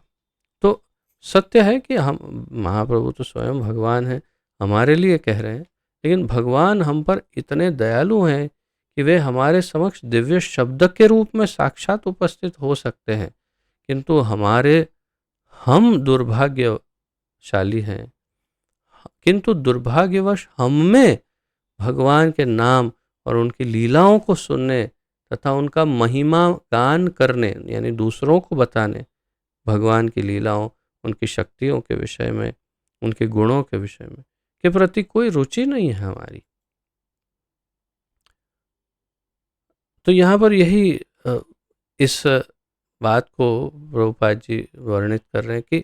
तो सत्य है कि हम, महाप्रभु तो स्वयं भगवान हैं, हमारे लिए कह रहे हैं, लेकिन भगवान हम पर इतने दयालु हैं कि वे हमारे समक्ष दिव्य शब्द के रूप में साक्षात उपस्थित हो सकते हैं, किंतु हम दुर्भाग्यशाली हैं, किंतु दुर्भाग्यवश हम में भगवान के नाम और उनकी लीलाओं को सुनने तथा उनका महिमा गान करने, यानी दूसरों को बताने भगवान की लीलाओं, उनकी शक्तियों के विषय में, उनके गुणों के विषय में के प्रति कोई रुचि नहीं है हमारी। तो यहाँ पर यही इस बात को प्रभुपाद जी वर्णित कर रहे हैं कि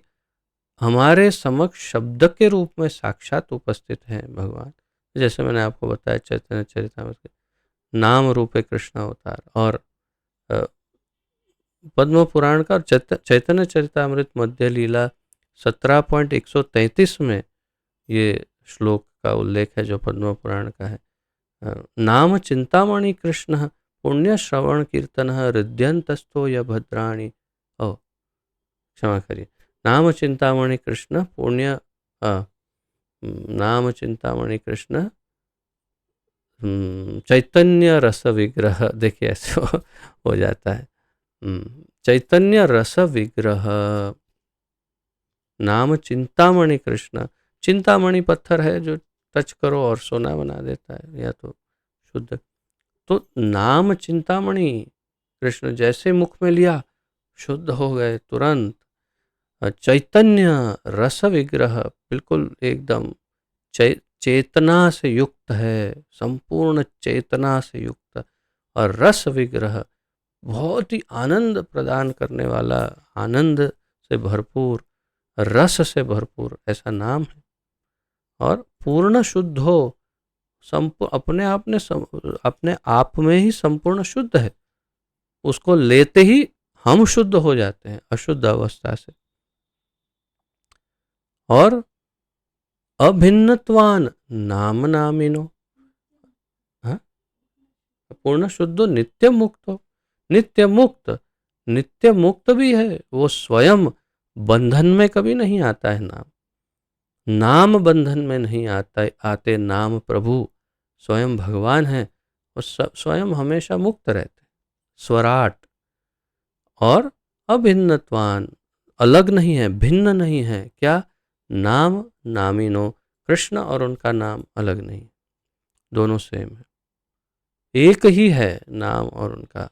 हमारे समक्ष शब्द के रूप में साक्षात उपस्थित हैं भगवान। जैसे मैंने आपको बताया चैतन्य चरितामृत के नाम रूपे कृष्ण अवतार, और पद्म पुराण का चैतन्य चरितामृत मध्य लीला 17.133 में ये श्लोक का उल्लेख है जो पद्म पुराण का है। नाम चिंतामणि कृष्ण पुण्य श्रवण कीर्तन हृदयंतस्थो य भद्राणी। ओ क्षमा करिए, नाम चिंतामणि कृष्ण पुण्य नाम चिंतामणि कृष्ण चैतन्य रस विग्रह, देखिए ऐसे हो जाता है। चैतन्य रस विग्रह नाम चिंतामणि कृष्ण। चिंतामणि पत्थर है जो टच करो और सोना बना देता है, या तो शुद्ध। तो नाम चिंतामणि कृष्ण जैसे मुख में लिया शुद्ध हो गए तुरंत। चैतन्य रस विग्रह बिल्कुल एकदम चेतना से युक्त है, संपूर्ण चेतना से युक्त। और रस विग्रह बहुत ही आनंद प्रदान करने वाला, आनंद से भरपूर, रस से भरपूर ऐसा नाम है। और पूर्ण शुद्ध हो, अपने आप में ही संपूर्ण शुद्ध है। उसको लेते ही हम शुद्ध हो जाते हैं अशुद्ध अवस्था से। और अभिन्नत्वान नाम नामिनो, पूर्ण शुद्ध हो, नित्य मुक्त हो। नित्य मुक्त भी है वो, स्वयं बंधन में कभी नहीं आता है। नाम बंधन में नहीं आते नाम प्रभु स्वयं भगवान है, और स्वयं हमेशा मुक्त रहते, स्वराट। और अभिन्नत्वान, अलग नहीं है, भिन्न नहीं है। क्या? नाम नामिनो, कृष्ण और उनका नाम अलग नहीं, दोनों सेम है, एक ही है नाम और उनका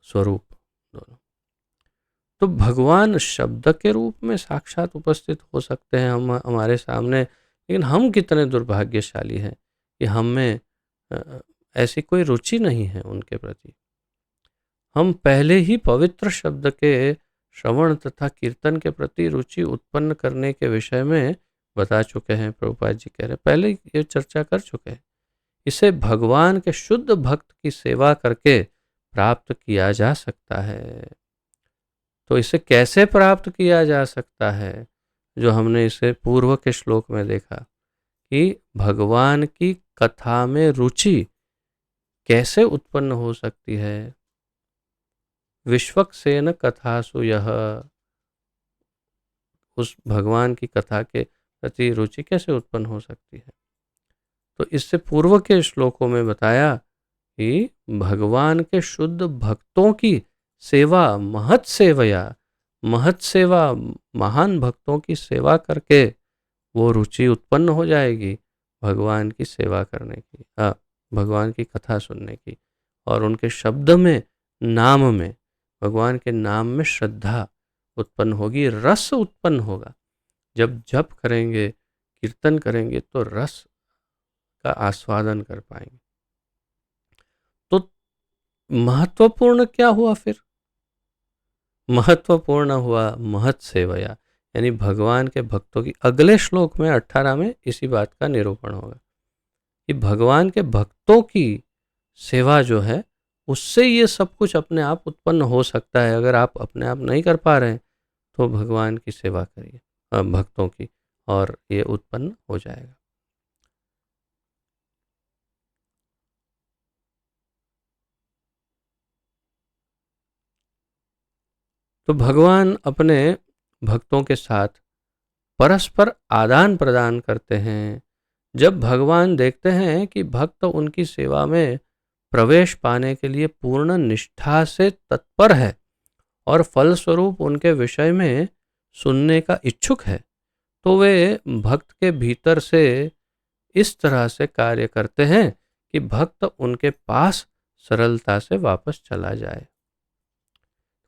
स्वरूप दोनों। तो भगवान शब्द के रूप में साक्षात उपस्थित हो सकते हैं हम हमारे सामने, लेकिन हम कितने दुर्भाग्यशाली हैं कि हम में ऐसी कोई रुचि नहीं है उनके प्रति। हम पहले ही पवित्र शब्द के श्रवण तथा कीर्तन के प्रति रुचि उत्पन्न करने के विषय में बता चुके हैं। प्रभुपाद जी कह रहे पहले ये चर्चा कर चुके हैं। इसे भगवान के शुद्ध भक्त की सेवा करके प्राप्त किया जा सकता है। तो इसे कैसे प्राप्त किया जा सकता है? जो हमने इसे पूर्व के श्लोक में देखा कि भगवान की कथा में रुचि कैसे उत्पन्न हो सकती है। विश्वक्सेन कथासु यह, उस भगवान की कथा के प्रति रुचि कैसे उत्पन्न हो सकती है? तो इससे पूर्व के श्लोकों में बताया कि भगवान के शुद्ध भक्तों की सेवा, महत सेवा, महान भक्तों की सेवा करके वो रुचि उत्पन्न हो जाएगी भगवान की सेवा करने की, भगवान की कथा सुनने की। और उनके शब्द में, नाम में, भगवान के नाम में श्रद्धा उत्पन्न होगी, रस उत्पन्न होगा। जब जप करेंगे, कीर्तन करेंगे तो रस का आस्वादन कर पाएंगे। तो महत्वपूर्ण क्या हुआ फिर? महत्वपूर्ण हुआ महत सेवया, यानी भगवान के भक्तों की। अगले श्लोक में 18 में इसी बात का निरूपण होगा कि भगवान के भक्तों की सेवा जो है उससे ये सब कुछ अपने आप उत्पन्न हो सकता है। अगर आप अपने आप नहीं कर पा रहे हैं तो भगवान की सेवा करिए भक्तों की, और ये उत्पन्न हो जाएगा। तो भगवान अपने भक्तों के साथ परस्पर आदान प्रदान करते हैं। जब भगवान देखते हैं कि भक्त उनकी सेवा में प्रवेश पाने के लिए पूर्ण निष्ठा से तत्पर है और फलस्वरूप उनके विषय में सुनने का इच्छुक है, तो वे भक्त के भीतर से इस तरह से कार्य करते हैं कि भक्त उनके पास सरलता से वापस चला जाए।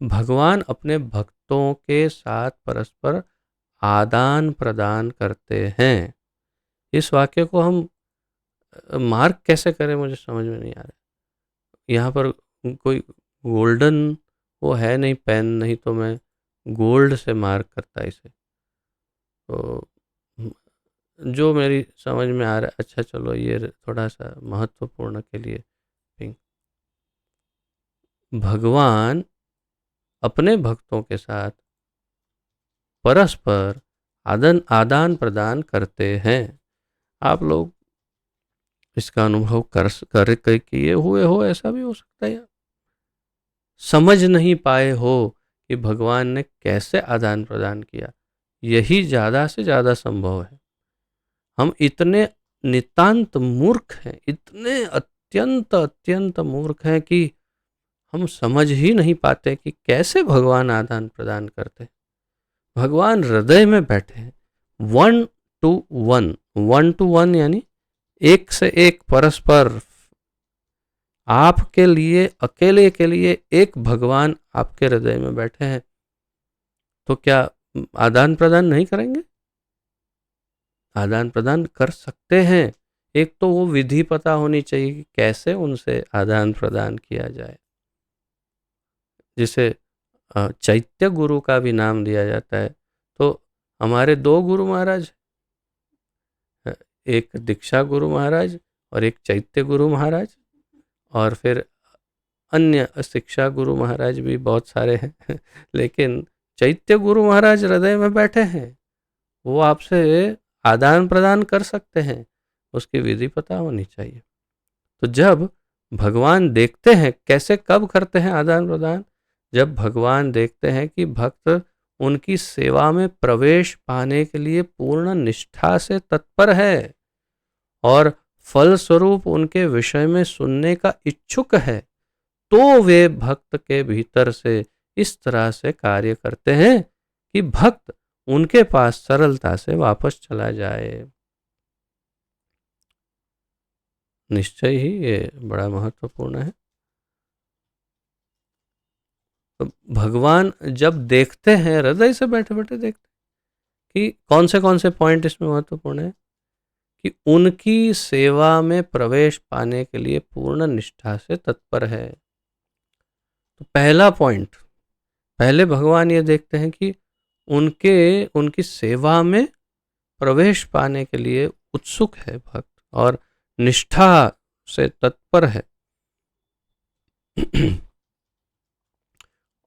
भगवान अपने भक्तों के साथ परस्पर आदान प्रदान करते हैं। इस वाक्य को हम मार्क कैसे करें, मुझे समझ में नहीं आ रहा। यहाँ पर कोई गोल्डन वो है नहीं पेन, नहीं तो मैं गोल्ड से मार्क करता इसे। तो जो मेरी समझ में आ रहा है, अच्छा चलो ये थोड़ा सा महत्वपूर्ण के लिए, भगवान अपने भक्तों के साथ परस्पर आदान प्रदान करते हैं। आप लोग इसका अनुभव कर किए हुए हो, ऐसा भी हो सकता है, समझ नहीं पाए हो कि भगवान ने कैसे आदान प्रदान किया, यही ज़्यादा से ज़्यादा संभव है। हम इतने नितांत मूर्ख हैं, इतने अत्यंत अत्यंत मूर्ख हैं कि हम समझ ही नहीं पाते कि कैसे भगवान आदान प्रदान करते हैं। भगवान हृदय में बैठे हैं, 1 to 1, 1 to 1 यानी एक से एक परस्पर, आपके लिए, अकेले के लिए एक भगवान आपके हृदय में बैठे हैं, तो क्या आदान प्रदान नहीं करेंगे? आदान प्रदान कर सकते हैं। एक तो वो विधि पता होनी चाहिए कि कैसे उनसे आदान प्रदान किया जाए। जिसे चैत्य गुरु का भी नाम दिया जाता है। तो हमारे 2 गुरु महाराज, एक दीक्षा गुरु महाराज और एक चैत्य गुरु महाराज, और फिर अन्य शिक्षा गुरु महाराज भी बहुत सारे हैं लेकिन चैत्य गुरु महाराज हृदय में बैठे हैं, वो आपसे आदान प्रदान कर सकते हैं, उसकी विधि पता होनी चाहिए। तो जब भगवान देखते हैं, कैसे कब करते हैं आदान प्रदान, जब भगवान देखते हैं कि भक्त उनकी सेवा में प्रवेश पाने के लिए पूर्ण निष्ठा से तत्पर है और फलस्वरूप उनके विषय में सुनने का इच्छुक है, तो वे भक्त के भीतर से इस तरह से कार्य करते हैं कि भक्त उनके पास सरलता से वापस चला जाए। निश्चय ही ये बड़ा महत्वपूर्ण है। तो भगवान जब देखते हैं, हृदय से बैठे बैठे देखते हैं कि कौन से पॉइंट इसमें महत्वपूर्ण है, कि उनकी सेवा में प्रवेश पाने के लिए पूर्ण निष्ठा से तत्पर है। तो पहला पॉइंट, पहले भगवान ये देखते हैं कि उनकी सेवा में प्रवेश पाने के लिए उत्सुक है भक्त और निष्ठा से तत्पर है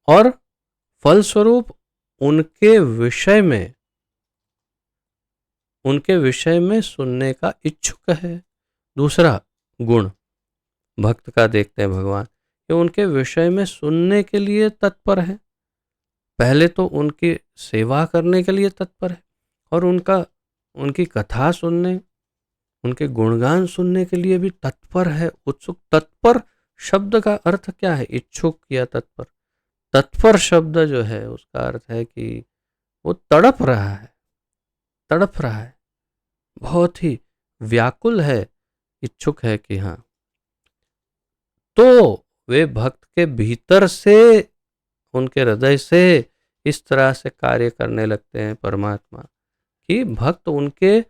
और फलस्वरूप उनके विषय में सुनने का इच्छुक है। दूसरा गुण भक्त का देखते हैं भगवान कि उनके विषय में सुनने के लिए तत्पर है। पहले तो उनकी सेवा करने के लिए तत्पर है और उनकी कथा सुनने, उनके गुणगान सुनने के लिए भी तत्पर है, उत्सुक। तत्पर शब्द का अर्थ क्या है? इच्छुक या तत्पर। तत्पर शब्द जो है उसका अर्थ है कि वो तड़प रहा है, बहुत ही व्याकुल है, इच्छुक है कि हाँ। तो वे भक्त के भीतर से, उनके हृदय से इस तरह से कार्य करने लगते हैं परमात्मा कि भक्त उनके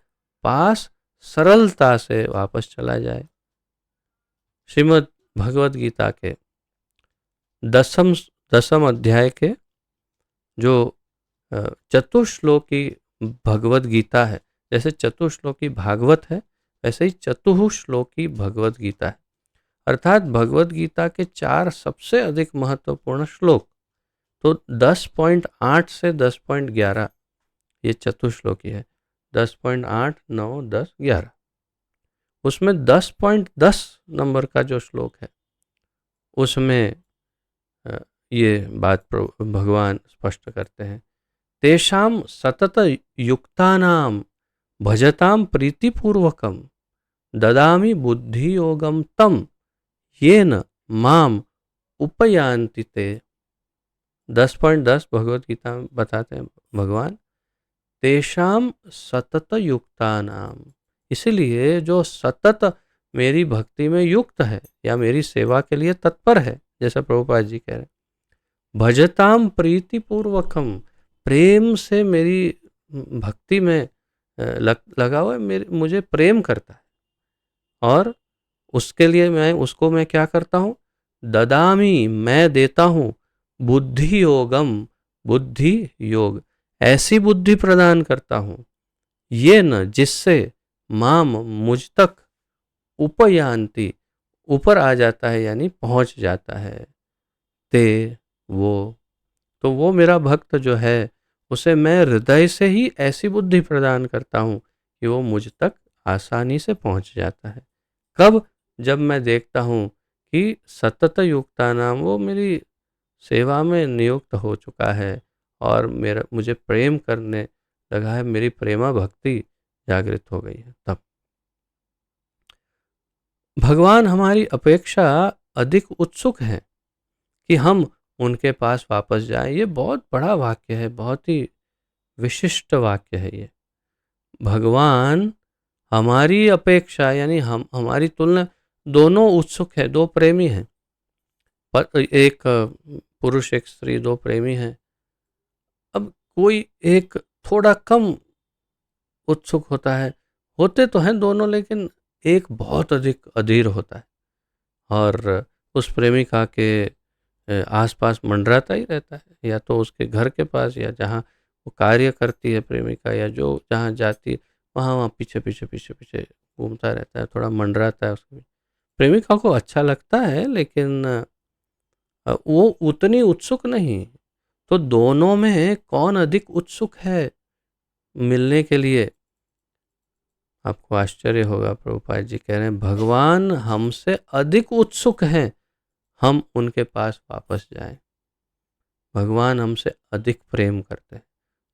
पास सरलता से वापस चला जाए। श्रीमद् भगवद गीता के 10वें अध्याय के जो चतुश्लोकी भगवद गीता है, जैसे चतुश्लोकी भागवत है वैसे ही चतुश्लोकी भगवद गीता है, अर्थात भगवद गीता के 4 सबसे अधिक महत्वपूर्ण श्लोक। तो 10.8 से 10.11 ये चतुश्लोकी है, 10.8, 9, 10, 11। उसमें 10.10 नंबर का जो श्लोक है उसमें ये बात भगवान स्पष्ट करते हैं, तेषाम सतत युक्तानाम भजताम प्रीतिपूर्वकम ददामि बुद्धि योगम तम येन माम उपयान्ति ते। 10.10 भगवत गीता में बताते हैं भगवान, तेषाम सतत युक्तानाम, इसलिए जो सतत मेरी भक्ति में युक्त है या मेरी सेवा के लिए तत्पर है, जैसा प्रभुपाद जी कह रहे हैं, भजताम प्रीतिपूर्वकम, प्रेम से मेरी भक्ति में लगा हुआ है, मुझे प्रेम करता है और उसके लिए मैं क्या करता हूँ, ददामी, मैं देता हूँ, बुद्धि योगम, बुद्धि योग, ऐसी बुद्धि प्रदान करता हूँ, ये न जिससे माम, मुझ तक, उपयान्ति, ऊपर आ जाता है यानी पहुँच जाता है, ते, वो। तो वो मेरा भक्त जो है उसे मैं हृदय से ही ऐसी बुद्धि प्रदान करता हूँ कि वो मुझ तक आसानी से पहुँच जाता है। कब? जब मैं देखता हूँ कि सतत युक्ता नाम वो मेरी सेवा में नियुक्त हो चुका है और मेरा मुझे प्रेम करने लगा है, मेरी प्रेमा भक्ति जागृत हो गई है तब। भगवान हमारी अपेक्षा अधिक उत्सुक हैं कि हम उनके पास वापस जाएं। ये बहुत बड़ा वाक्य है, बहुत ही विशिष्ट वाक्य है ये। भगवान हमारी अपेक्षा यानी हम हमारी तुलना, दोनों उत्सुक है, दो प्रेमी हैं, पर एक पुरुष एक स्त्री, दो प्रेमी हैं। अब कोई एक थोड़ा कम उत्सुक होता है, होते तो हैं दोनों, लेकिन एक बहुत अधिक अधीर होता है और उस प्रेमिका के आसपास मंडराता ही रहता है, या तो उसके घर के पास या जहाँ वो कार्य करती है प्रेमिका, या जो जहाँ जाती है वहाँ वहाँ पीछे पीछे पीछे पीछे घूमता रहता है, थोड़ा मंडराता है उसको। प्रेमिका को अच्छा लगता है, लेकिन वो उतनी उत्सुक नहीं। तो दोनों में कौन अधिक उत्सुक है मिलने के लिए? आपको आश्चर्य होगा, प्रभुपाद जी कह रहे हैं भगवान हमसे अधिक उत्सुक हैं हम उनके पास वापस जाएं। भगवान हमसे अधिक प्रेम करते हैं।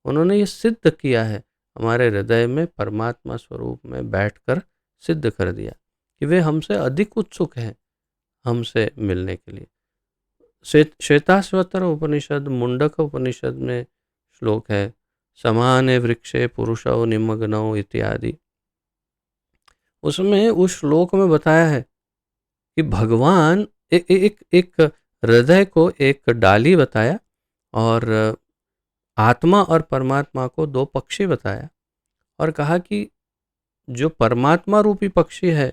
उन्होंने ये सिद्ध किया है, हमारे हृदय में परमात्मा स्वरूप में बैठकर सिद्ध कर दिया कि वे हमसे अधिक उत्सुक हैं हमसे मिलने के लिए। श्वेताश्वतर उपनिषद, मुंडक उपनिषद में श्लोक है, समाने वृक्षे पुरुषौ निमग्नौ इत्यादि। उसमें उस श्लोक में बताया है कि भगवान एक हृदय को एक डाली बताया और आत्मा और परमात्मा को दो पक्षी बताया, और कहा कि जो परमात्मा रूपी पक्षी है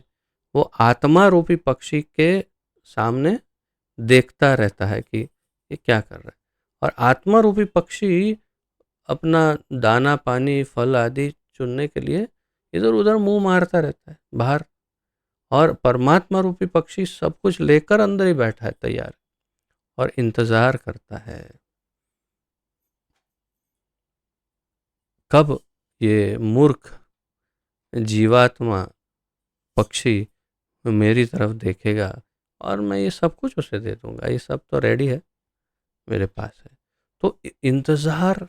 वो आत्मा रूपी पक्षी के सामने देखता रहता है कि ये क्या कर रहा है, और आत्मा रूपी पक्षी अपना दाना पानी फल आदि चुनने के लिए इधर उधर मुंह मारता रहता है बाहर, और परमात्मा रूपी पक्षी सब कुछ लेकर अंदर ही बैठा है तैयार और इंतजार करता है कब ये मूर्ख जीवात्मा पक्षी मेरी तरफ देखेगा और मैं ये सब कुछ उसे दे दूंगा, ये सब तो रेडी है मेरे पास है। तो इंतजार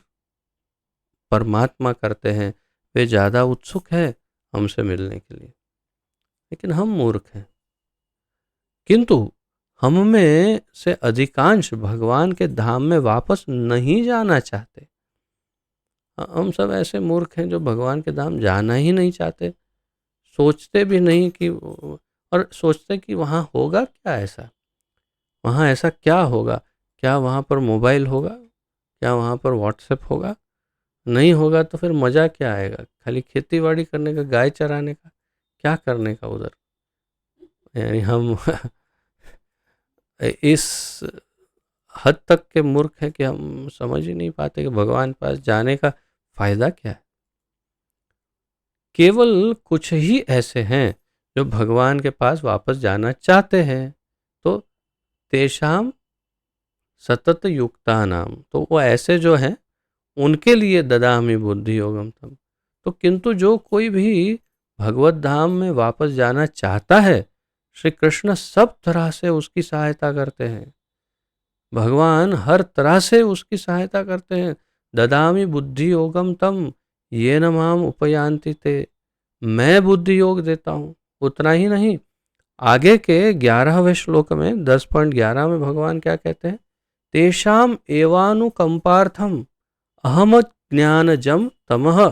परमात्मा करते हैं, वे ज़्यादा उत्सुक है हमसे मिलने के लिए, लेकिन हम मूर्ख हैं। किंतु हम में से अधिकांश भगवान के धाम में वापस नहीं जाना चाहते। हम सब ऐसे मूर्ख हैं जो भगवान के धाम जाना ही नहीं चाहते, सोचते भी नहीं कि, और सोचते कि वहाँ होगा क्या ऐसा, वहाँ ऐसा क्या होगा, क्या वहाँ पर मोबाइल होगा, क्या वहाँ पर व्हाट्सएप होगा, नहीं होगा तो फिर मज़ा क्या आएगा, खाली खेती बाड़ी करने का, गाय चराने का, क्या करने का उधर। यानी हम इस हद तक के मूर्ख हैं कि हम समझ ही नहीं पाते कि भगवान पास जाने का फायदा क्या है। केवल कुछ ही ऐसे हैं जो भगवान के पास वापस जाना चाहते हैं, तो तेषाम सतत युक्ता नाम, तो वो ऐसे जो हैं उनके लिए ददामि बुद्धि योगम तम। तो किंतु जो कोई भी भगवत धाम में वापस जाना चाहता है, श्री कृष्ण सब तरह से उसकी सहायता करते हैं। भगवान हर तरह से उसकी सहायता करते हैं। ददामि बुद्धि योगम तम ये न माम उपयांति ते, मैं बुद्धि योग देता हूँ। उतना ही नहीं, आगे के 11वें श्लोक में 10.11 में भगवान क्या कहते हैं, तेषाम एवानुकंपार्थम अहम ज्ञानजम तमह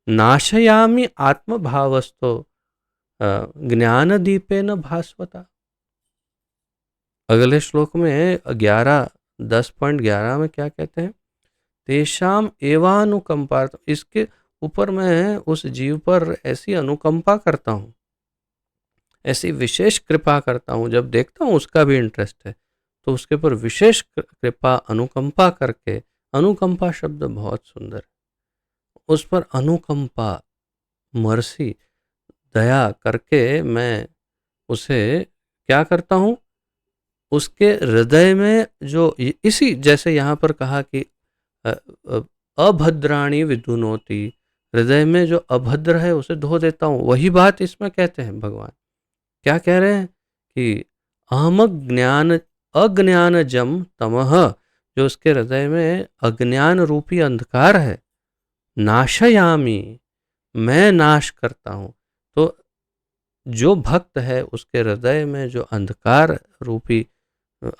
नाशयामि आत्मभावस्तो ज्ञानदीपेन भास्वता। अगले श्लोक में 10.11 में क्या कहते हैं, तेषाम एवानुकंपार्थम, इसके ऊपर मैं उस जीव पर ऐसी अनुकंपा करता हूँ, ऐसी विशेष कृपा करता हूँ, जब देखता हूँ उसका भी इंटरेस्ट है तो उसके ऊपर विशेष कृपा अनुकंपा करके, अनुकंपा शब्द बहुत सुंदर है, उस पर अनुकंपा मर्सी दया करके मैं उसे क्या करता हूँ, उसके हृदय में जो इसी जैसे यहाँ पर कहा कि अभद्राणी विधुनोति, हृदय में जो अभद्र है उसे धो देता हूँ, वही बात इसमें कहते हैं भगवान क्या कह रहे हैं कि अज्ञानजम तमः, जो उसके हृदय में अज्ञान रूपी अंधकार है, नाशयामी, मैं नाश करता हूँ। तो जो भक्त है उसके हृदय में जो अंधकार रूपी,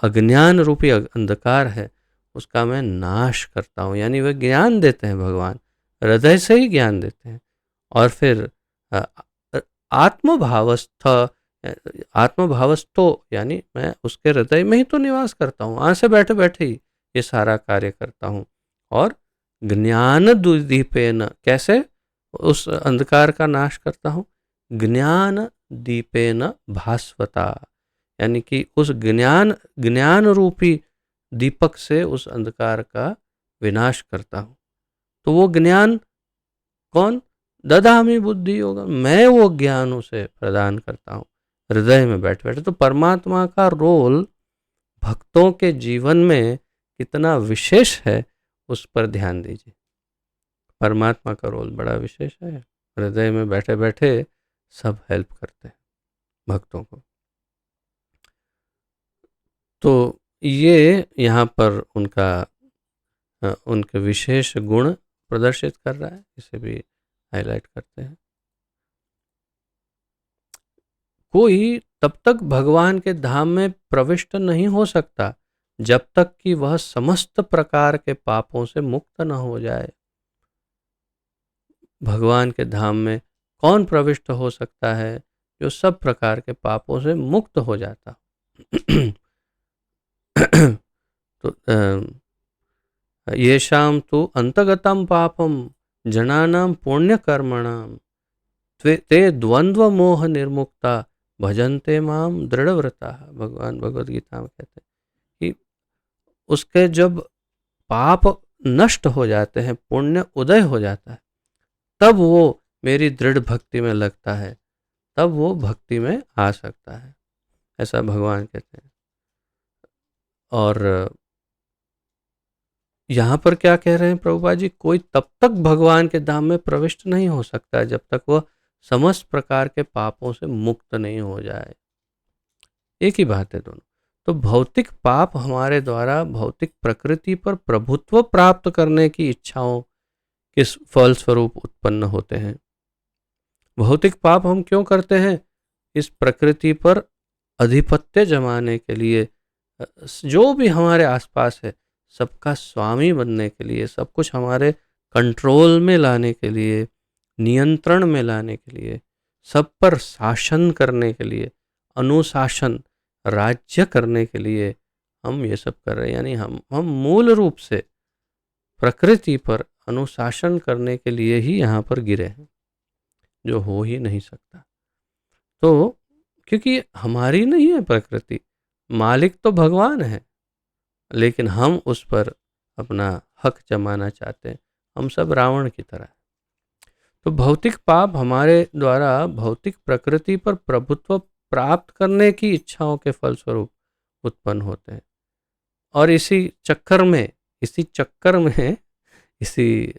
अज्ञान रूपी अंधकार है, उसका मैं नाश करता हूँ। यानी वह ज्ञान देते हैं, भगवान हृदय से ही ज्ञान देते हैं। और फिर आत्मभावस्थ, आत्मभावस्थो, यानी मैं उसके हृदय में ही तो निवास करता हूँ, वहाँ से बैठे बैठे ही ये सारा कार्य करता हूँ। और ज्ञान दीपेन, कैसे उस अंधकार का नाश करता हूँ? ज्ञान दीपेन भास्वता, यानी कि उस ज्ञान रूपी दीपक से उस अंधकार का विनाश करता हूँ। तो वो ज्ञान कौन? ददामि बुद्धि योगा, मैं वो ज्ञान उसे प्रदान करता हूँ हृदय में बैठे बैठे। तो परमात्मा का रोल भक्तों के जीवन में कितना विशेष है, उस पर ध्यान दीजिए। परमात्मा का रोल बड़ा विशेष है, हृदय में बैठे बैठे सब हेल्प करते हैं भक्तों को। तो ये यहाँ पर उनके विशेष गुण प्रदर्शित कर रहा है, इसे भी हाईलाइट करते हैं। कोई तब तक भगवान के धाम में प्रविष्ट नहीं हो सकता जब तक कि वह समस्त प्रकार के पापों से मुक्त न हो जाए। भगवान के धाम में कौन प्रविष्ट हो सकता है? जो सब प्रकार के पापों से मुक्त हो जाता। तो येषां तु अंतगतं पापम जनानां पुण्यकर्मणाम ते द्वंद्व मोह निर्मुक्ता भजन्ते माम दृढ़व्रता। भगवान भगवद गीता में कहते हैं कि उसके जब पाप नष्ट हो जाते हैं, पुण्य उदय हो जाता है, तब वो मेरी दृढ़ भक्ति में लगता है, तब वो भक्ति में आ सकता है, ऐसा भगवान कहते हैं। और यहाँ पर क्या कह रहे हैं प्रभुपाद जी? कोई तब तक भगवान के धाम में प्रविष्ट नहीं हो सकता जब तक वह समस्त प्रकार के पापों से मुक्त नहीं हो जाए। एक ही बात है दोनों। तो भौतिक पाप हमारे द्वारा भौतिक प्रकृति पर प्रभुत्व प्राप्त करने की इच्छाओं के फल स्वरूप उत्पन्न होते हैं। भौतिक पाप हम क्यों करते हैं? इस प्रकृति पर अधिपत्य जमाने के लिए, जो भी हमारे आसपास है सबका स्वामी बनने के लिए, सब कुछ हमारे कंट्रोल में लाने के लिए, नियंत्रण में लाने के लिए, सब पर शासन करने के लिए, अनुशासन, राज्य करने के लिए हम ये सब कर रहे हैं। यानी हम मूल रूप से प्रकृति पर अनुशासन करने के लिए ही यहाँ पर गिरे हैं, जो हो ही नहीं सकता। तो क्योंकि हमारी नहीं है प्रकृति, मालिक तो भगवान है, लेकिन हम उस पर अपना हक जमाना चाहते हैं। हम सब रावण की तरह। तो भौतिक पाप हमारे द्वारा भौतिक प्रकृति पर प्रभुत्व प्राप्त करने की इच्छाओं के फलस्वरूप उत्पन्न होते हैं। और इसी चक्कर में इसी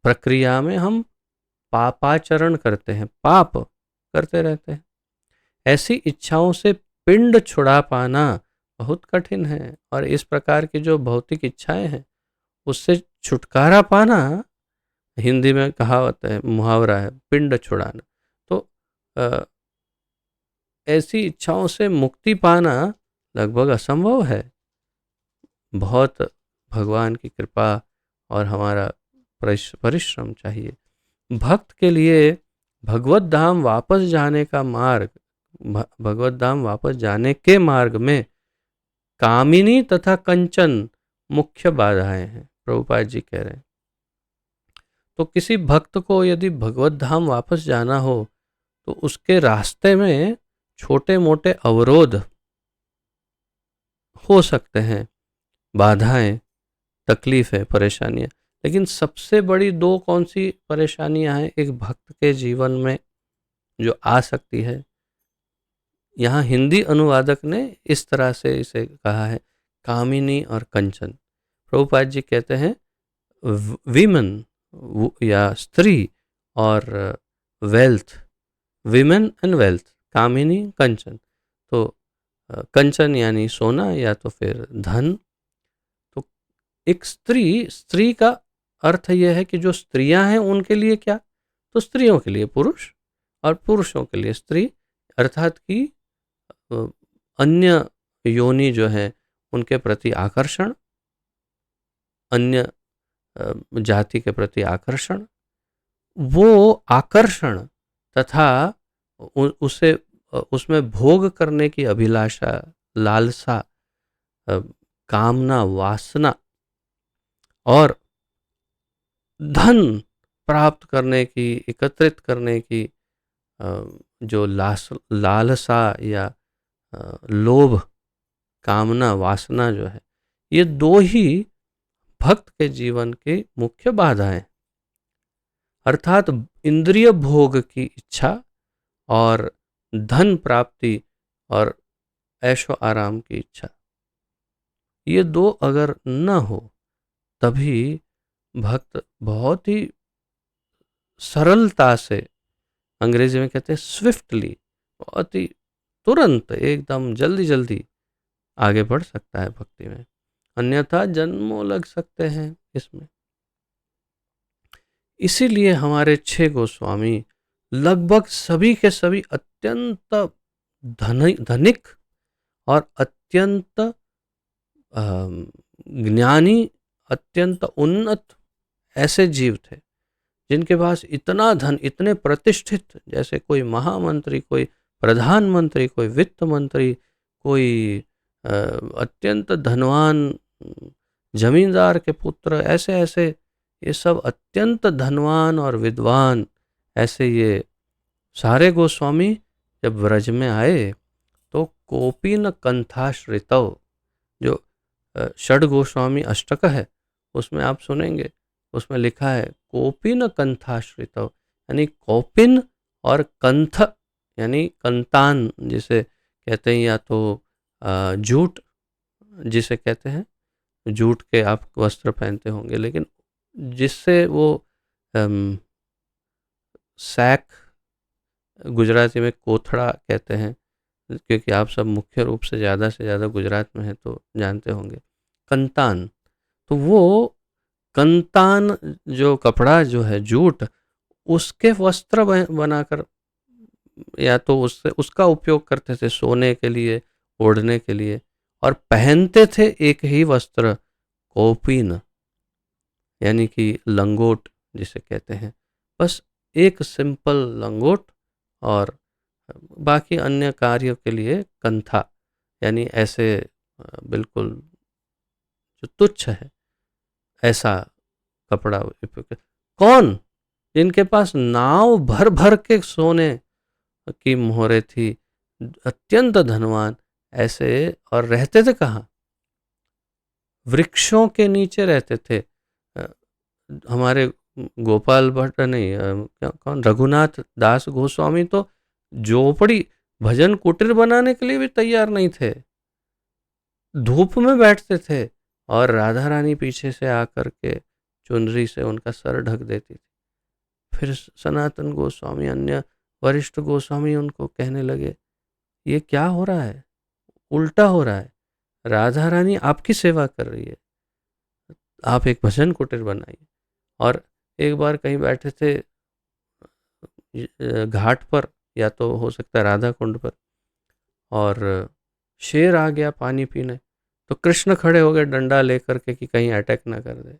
प्रक्रिया में हम पापाचरण करते हैं, पाप करते रहते हैं। ऐसी इच्छाओं से पिंड छुड़ा पाना बहुत कठिन है। और इस प्रकार की जो भौतिक इच्छाएं हैं, उससे छुटकारा पाना, हिंदी में कहावत है, मुहावरा है, पिंड छुड़ाना। तो ऐसी इच्छाओं से मुक्ति पाना लगभग असंभव है। बहुत भगवान की कृपा और हमारा परिश्रम चाहिए। भक्त के लिए भगवत धाम वापस जाने का मार्ग, भगवत धाम वापस जाने के मार्ग में कामिनी तथा कंचन मुख्य बाधाएं हैं, प्रभुपाद जी कह रहे हैं। तो किसी भक्त को यदि भगवत धाम वापस जाना हो तो उसके रास्ते में छोटे मोटे अवरोध हो सकते हैं, बाधाएं, तकलीफें, परेशानियां। लेकिन सबसे बड़ी दो कौन सी परेशानियां हैं एक भक्त के जीवन में जो आ सकती है? यहाँ हिंदी अनुवादक ने इस तरह से इसे कहा है, कामिनी और कंचन। प्रभुपाद जी कहते हैं विमन या स्त्री और वेल्थ, विमेन एंड वेल्थ, कामिनी कंचन। तो कंचन यानी सोना या तो फिर धन। तो एक स्त्री का अर्थ यह है कि जो स्त्रियां हैं उनके लिए क्या, तो स्त्रियों के लिए पुरुष और पुरुषों के लिए स्त्री, अर्थात कि अ, अन्य योनि जो है उनके प्रति आकर्षण, अन्य जाति के प्रति आकर्षण, वो आकर्षण तथा उसे उसमें भोग करने की अभिलाषा, लालसा, कामना, वासना और धन प्राप्त करने की, एकत्रित करने की जो लालसा या लोभ, कामना, वासना जो है, ये दो ही भक्त के जीवन की मुख्य बाधाएं, अर्थात इंद्रिय भोग की इच्छा और धन प्राप्ति और ऐशो आराम की इच्छा, ये दो अगर न हो तभी भक्त बहुत ही सरलता से, अंग्रेजी में कहते हैं स्विफ्टली, बहुत ही तुरंत एकदम जल्दी जल्दी आगे बढ़ सकता है भक्ति में, अन्यथा जन्मों लग सकते हैं इसमें। इसीलिए हमारे 6 गोस्वामी लगभग सभी के सभी अत्यंत धनिक और अत्यंत ज्ञानी, अत्यंत उन्नत ऐसे जीव थे जिनके पास इतना धन, इतने प्रतिष्ठित, जैसे कोई महामंत्री, कोई प्रधानमंत्री, कोई वित्त मंत्री, कोई अत्यंत धनवान जमींदार के पुत्र, ऐसे ऐसे ये सब अत्यंत धनवान और विद्वान, ऐसे ये सारे गोस्वामी जब व्रज में आए तो कोपिन कंथाश्रितौ, जो षड गोस्वामी अष्टक है उसमें आप सुनेंगे, उसमें लिखा है कोपिन कंथाश्रितौ, यानी कोपिन और कंथ यानी कंतान जिसे कहते हैं, या तो जूट जिसे कहते हैं, जूट के आप वस्त्र पहनते होंगे, लेकिन जिससे वो सैक, गुजराती में कोथड़ा कहते हैं, क्योंकि आप सब मुख्य रूप से ज़्यादा गुजरात में हैं तो जानते होंगे। कंतान, तो वो कंतान जो कपड़ा जो है जूट, उसके वस्त्र बनाकर या तो उससे उसका उपयोग करते थे सोने के लिए, ओढ़ने के लिए, और पहनते थे एक ही वस्त्र कौपीन, यानी कि लंगोट जिसे कहते हैं, बस एक सिंपल लंगोट, और बाकी अन्य कार्यों के लिए कंथा, यानी ऐसे बिल्कुल जो तुच्छ है ऐसा कपड़ा उपयोग। कौन, जिनके पास नाव भर भर के सोने की मोहरे थी, अत्यंत धनवान ऐसे, और रहते थे कहाँ, वृक्षों के नीचे रहते थे। हमारे गोपाल भट्ट नहीं, कौन, रघुनाथ दास गोस्वामी तो झोपड़ी, भजन कुटीर बनाने के लिए भी तैयार नहीं थे, धूप में बैठते थे और राधा रानी पीछे से आकर के चुनरी से उनका सर ढक देती थी। फिर सनातन गोस्वामी, अन्य वरिष्ठ गोस्वामी उनको कहने लगे, ये क्या हो रहा है, उल्टा हो रहा है, राधा रानी आपकी सेवा कर रही है, आप एक भजन कुटीर बनाइए। और एक बार कहीं बैठे थे घाट पर, या तो हो सकता है राधा कुंड पर, और शेर आ गया पानी पीने, तो कृष्ण खड़े हो गए डंडा लेकर के कि कहीं अटैक ना कर दे।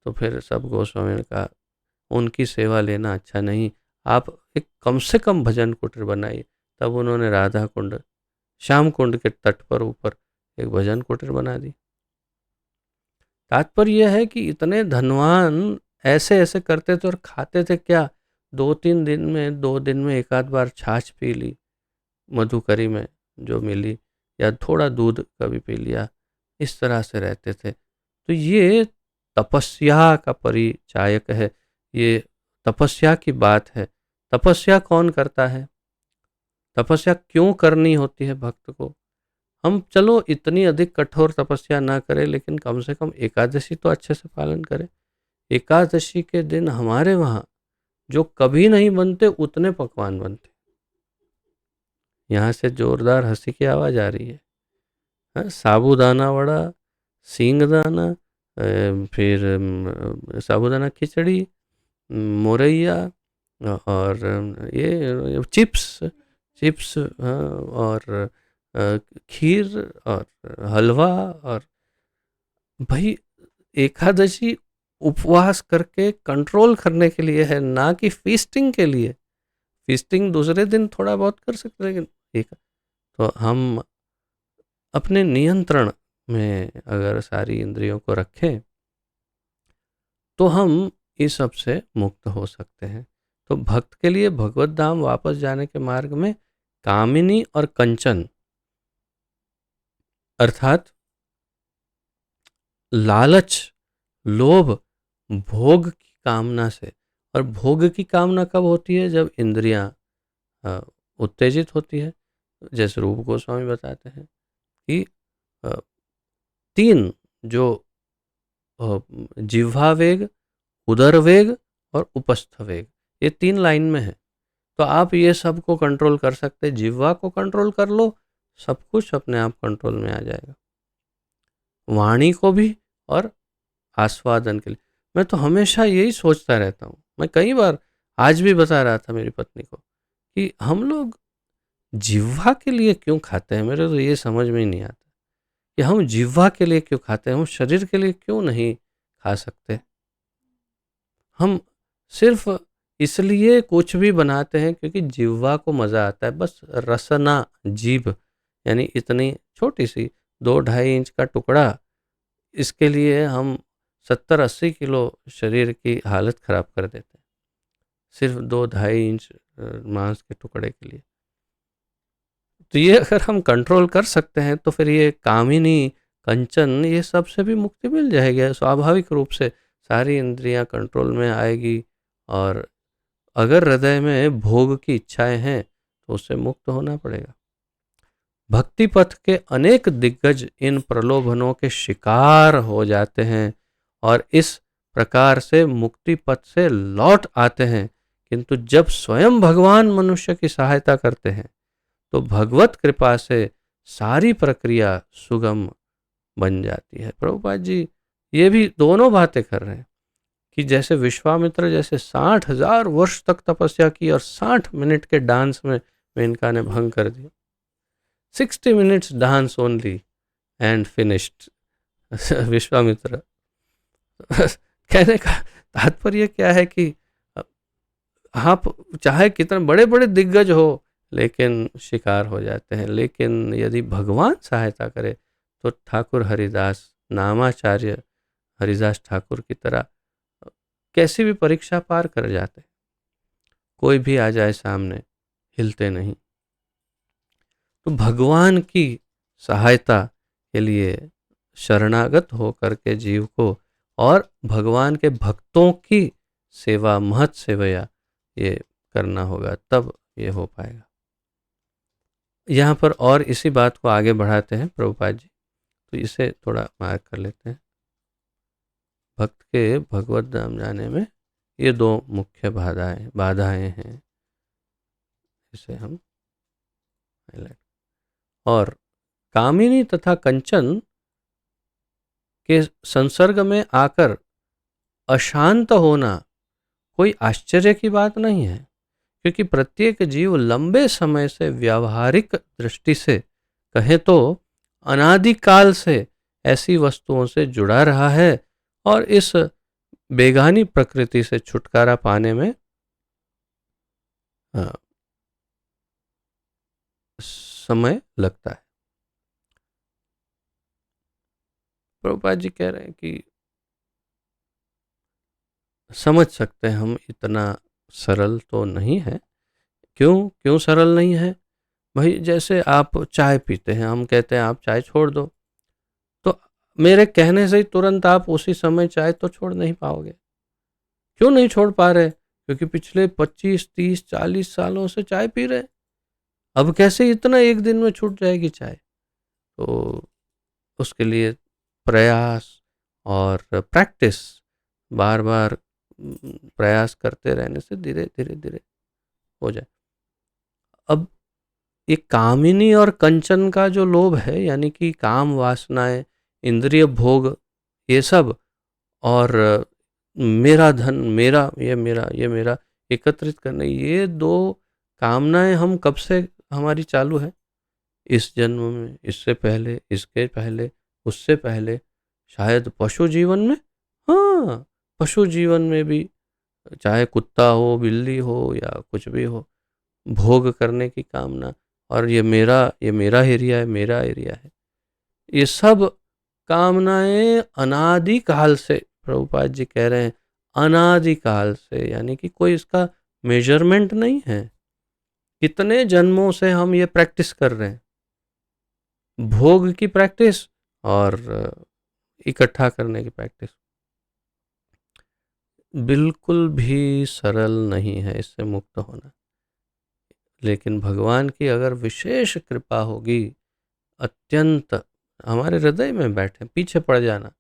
तो फिर सब गोस्वामी ने कहा उनकी सेवा लेना अच्छा नहीं, आप एक कम से कम भजन कुटीर बनाइए। तब उन्होंने राधा कुंड, श्याम कुंड के तट पर ऊपर एक भजन कुटीर बना दी। तात्पर्य यह है कि इतने धनवान ऐसे ऐसे करते थे और खाते थे क्या, 2 दिन में एक आध बार छाछ पी ली मधुकरी में जो मिली, या थोड़ा दूध कभी पी लिया, इस तरह से रहते थे। तो ये तपस्या का परिचायक है, ये तपस्या की बात है। तपस्या कौन करता है, तपस्या क्यों करनी होती है भक्त को? हम चलो इतनी अधिक कठोर तपस्या ना करें, लेकिन कम से कम एकादशी तो अच्छे से पालन करें। एकादशी के दिन हमारे वहाँ जो कभी नहीं बनते उतने पकवान बनते, यहाँ से जोरदार हंसी की आवाज़ आ रही है। हाँ, साबूदाना वड़ा, सींगदाना, फिर साबूदाना खिचड़ी, मोरैया, और ये चिप्स चिप्स, हाँ, और खीर और हलवा। और भाई, एकादशी उपवास करके कंट्रोल करने के लिए है, ना कि फीस्टिंग के लिए। फीस्टिंग दूसरे दिन थोड़ा बहुत कर सकते हैं, लेकिन एक तो हम अपने नियंत्रण में अगर सारी इंद्रियों को रखें तो हम इस सब से मुक्त हो सकते हैं। तो भक्त के लिए भगवत धाम वापस जाने के मार्ग में कामिनी और कंचन, अर्थात लालच, लोभ, भोग की कामना से। और भोग की कामना कब होती है? जब इंद्रियां उत्तेजित होती है। जैसे रूप गोस्वामी बताते हैं कि अ, तीन जो जिह्वा वेग, उदर वेग और उपस्थ वेग, ये तीन लाइन में है। तो आप ये सब को कंट्रोल कर सकते हैं। जिह्वा को कंट्रोल कर लो, सब कुछ अपने आप कंट्रोल में आ जाएगा। वाणी को भी, और आस्वादन के लिए। मैं तो हमेशा यही सोचता रहता हूँ। मैं कई बार आज भी बता रहा था मेरी पत्नी को कि हम लोग जिह्वा के लिए क्यों खाते हैं। मेरे तो ये समझ में ही नहीं आता कि हम जिह्वा के लिए क्यों खाते हैं, हम शरीर के लिए क्यों नहीं खा सकते। हम सिर्फ इसलिए कुछ भी बनाते हैं क्योंकि जिह्वा को मज़ा आता है। बस रसना, जीभ, यानी इतनी छोटी सी 2-2.5 इंच का टुकड़ा, इसके लिए हम 70-80 किलो शरीर की हालत ख़राब कर देते हैं, सिर्फ 2-2.5 इंच मांस के टुकड़े के लिए। तो ये अगर हम कंट्रोल कर सकते हैं तो फिर ये कामिनी, कंचन, ये सब से भी मुक्ति मिल जाएगी स्वाभाविक रूप से। सारी इंद्रियां कंट्रोल में आएगी। और अगर हृदय में भोग की इच्छाएं हैं तो उससे मुक्त होना पड़ेगा। भक्ति पथ के अनेक दिग्गज इन प्रलोभनों के शिकार हो जाते हैं और इस प्रकार से मुक्ति पथ से लौट आते हैं। किंतु जब स्वयं भगवान मनुष्य की सहायता करते हैं तो भगवत कृपा से सारी प्रक्रिया सुगम बन जाती है। प्रभुपाद जी ये भी दोनों बातें कर रहे हैं कि जैसे विश्वामित्र जैसे 60,000 वर्ष तक तपस्या की और 60 मिनट के डांस में मेनका ने भंग कर दिया। 60 minutes dance only and finished. Vishwamitra. कहने का तात्पर्य क्या है कि आप चाहे कितने बड़े बड़े दिग्गज हो लेकिन शिकार हो जाते हैं। लेकिन यदि भगवान सहायता करे तो ठाकुर हरिदास, नामाचार्य हरिदास ठाकुर की तरह कैसी भी परीक्षा पार कर जाते हैं। कोई भी आ जाए सामने, हिलते नहीं। तो भगवान की सहायता के लिए शरणागत हो करके जीव को और भगवान के भक्तों की सेवा, महत सेवया, ये करना होगा, तब ये हो पाएगा। यहाँ पर और इसी बात को आगे बढ़ाते हैं प्रभुपाद जी। तो इसे थोड़ा मार्क कर लेते हैं। भक्त के भगवत धाम जाने में ये दो मुख्य बाधाएं हैं, इसे हम हाईलाइट। और कामिनी तथा कंचन के संसर्ग में आकर अशांत होना कोई आश्चर्य की बात नहीं है, क्योंकि प्रत्येक जीव लंबे समय से व्यावहारिक दृष्टि से कहे तो अनादिकाल से ऐसी वस्तुओं से जुड़ा रहा है और इस बेगानी प्रकृति से छुटकारा पाने में समय लगता है। प्रभुपाद जी कह रहे हैं कि समझ सकते हैं हम, इतना सरल तो नहीं है। क्यों क्यों सरल नहीं है? भाई जैसे आप चाय पीते हैं, हम कहते हैं आप चाय छोड़ दो, तो मेरे कहने से ही तुरंत आप उसी समय चाय तो छोड़ नहीं पाओगे। क्यों नहीं छोड़ पा रहे? क्योंकि पिछले 25, 30, 40 सालों से चाय पी रहे। अब कैसे इतना एक दिन में छूट जाएगी चाय? तो उसके लिए प्रयास और प्रैक्टिस, बार बार प्रयास करते रहने से धीरे धीरे धीरे हो जाए। अब ये कामिनी और कंचन का जो लोभ है, यानी कि काम वासनाएं, इंद्रिय भोग, ये सब, और मेरा धन, ये मेरा एकत्रित करने, ये दो कामनाएं हम कब से हमारी चालू है? इस जन्म में, इससे पहले, इसके पहले, उससे पहले, शायद पशु जीवन में। हाँ, पशु जीवन में भी, चाहे कुत्ता हो, बिल्ली हो या कुछ भी हो, भोग करने की कामना, और ये मेरा एरिया है, मेरा एरिया है। ये सब कामनाएं अनादि काल से, प्रभुपाद जी कह रहे हैं अनादि काल से, यानी कि कोई इसका मेजरमेंट नहीं है। कितने जन्मों से हम ये प्रैक्टिस कर रहे हैं, भोग की प्रैक्टिस और इकट्ठा करने की प्रैक्टिस। बिल्कुल भी सरल नहीं है इससे मुक्त होना, लेकिन भगवान की अगर विशेष कृपा होगी, अत्यंत हमारे हृदय में बैठे, पीछे पड़ जाना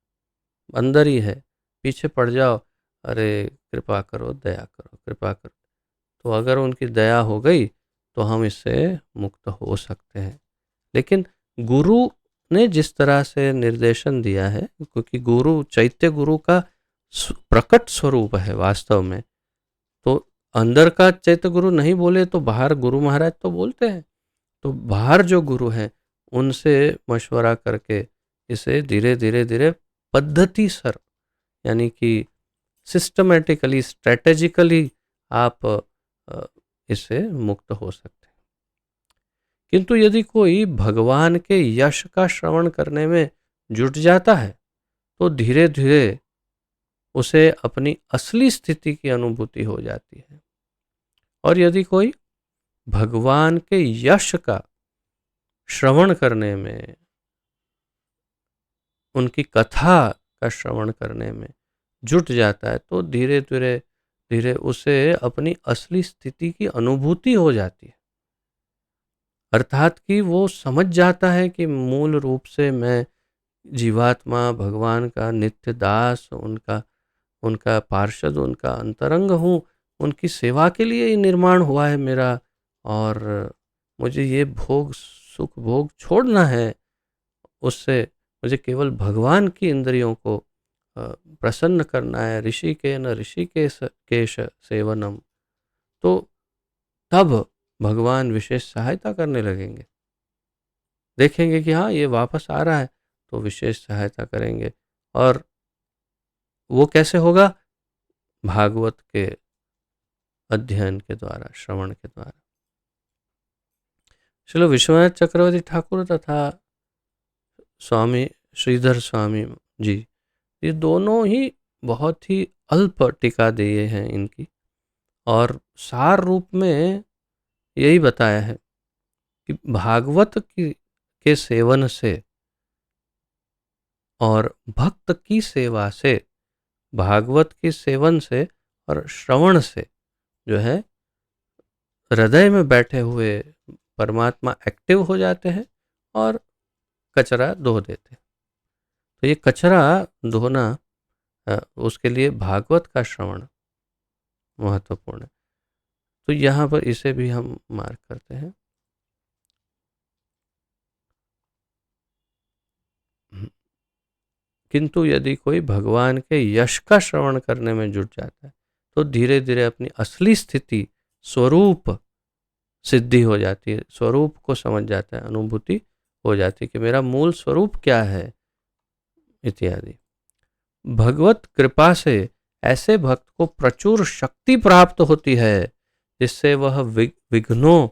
अंदर ही है, पीछे पड़ जाओ, अरे कृपा करो, दया करो, कृपा करो, तो अगर उनकी दया हो गई तो हम इससे मुक्त हो सकते हैं। लेकिन गुरु ने जिस तरह से निर्देशन दिया है, क्योंकि गुरु, चैत्य गुरु का प्रकट स्वरूप है वास्तव में, तो अंदर का चैत्य गुरु नहीं बोले तो बाहर गुरु महाराज तो बोलते हैं। तो बाहर जो गुरु हैं उनसे मशवरा करके इसे धीरे धीरे धीरे पद्धति सर, यानी कि सिस्टमेटिकली, स्ट्रेटेजिकली आप इससे मुक्त हो सकते हैं। किंतु यदि कोई भगवान के यश का श्रवण करने में जुट जाता है तो धीरे धीरे उसे अपनी असली स्थिति की अनुभूति हो जाती है। और यदि कोई भगवान के यश का श्रवण करने में, उनकी कथा का श्रवण करने में जुट जाता है तो धीरे धीरे धीरे उसे अपनी असली स्थिति की अनुभूति हो जाती है। अर्थात कि वो समझ जाता है कि मूल रूप से मैं जीवात्मा, भगवान का नित्य दास, उनका उनका पार्षद, उनका अंतरंग हूँ, उनकी सेवा के लिए ही निर्माण हुआ है मेरा, और मुझे ये भोग, सुख भोग छोड़ना है। उससे मुझे केवल भगवान की इंद्रियों को प्रसन्न करना है। ऋषि के न ऋषिकेश केश सेवनम, तो तब भगवान विशेष सहायता करने लगेंगे। देखेंगे कि हाँ ये वापस आ रहा है तो विशेष सहायता करेंगे। और वो कैसे होगा? भागवत के अध्ययन के द्वारा, श्रवण के द्वारा। श्रील विश्वनाथ चक्रवर्ती ठाकुर तथा स्वामी श्रीधर स्वामी जी, ये दोनों ही बहुत ही अल्प टीका दिए हैं इनकी, और सार रूप में यही बताया है कि भागवत के सेवन से और भक्त की सेवा से, भागवत के सेवन से और श्रवण से जो है हृदय में बैठे हुए परमात्मा एक्टिव हो जाते हैं और कचरा धो देते हैं। तो ये कचरा धोना, उसके लिए भागवत का श्रवण महत्वपूर्ण है। तो यहाँ पर इसे भी हम मार्क करते हैं। किंतु यदि कोई भगवान के यश का श्रवण करने में जुट जाता है तो धीरे धीरे अपनी असली स्थिति, स्वरूप सिद्धि हो जाती है, स्वरूप को समझ जाता है, अनुभूति हो जाती है कि मेरा मूल स्वरूप क्या है इत्यादि। भगवत कृपा से ऐसे भक्त को प्रचुर शक्ति प्राप्त होती है जिससे वह विघ्नों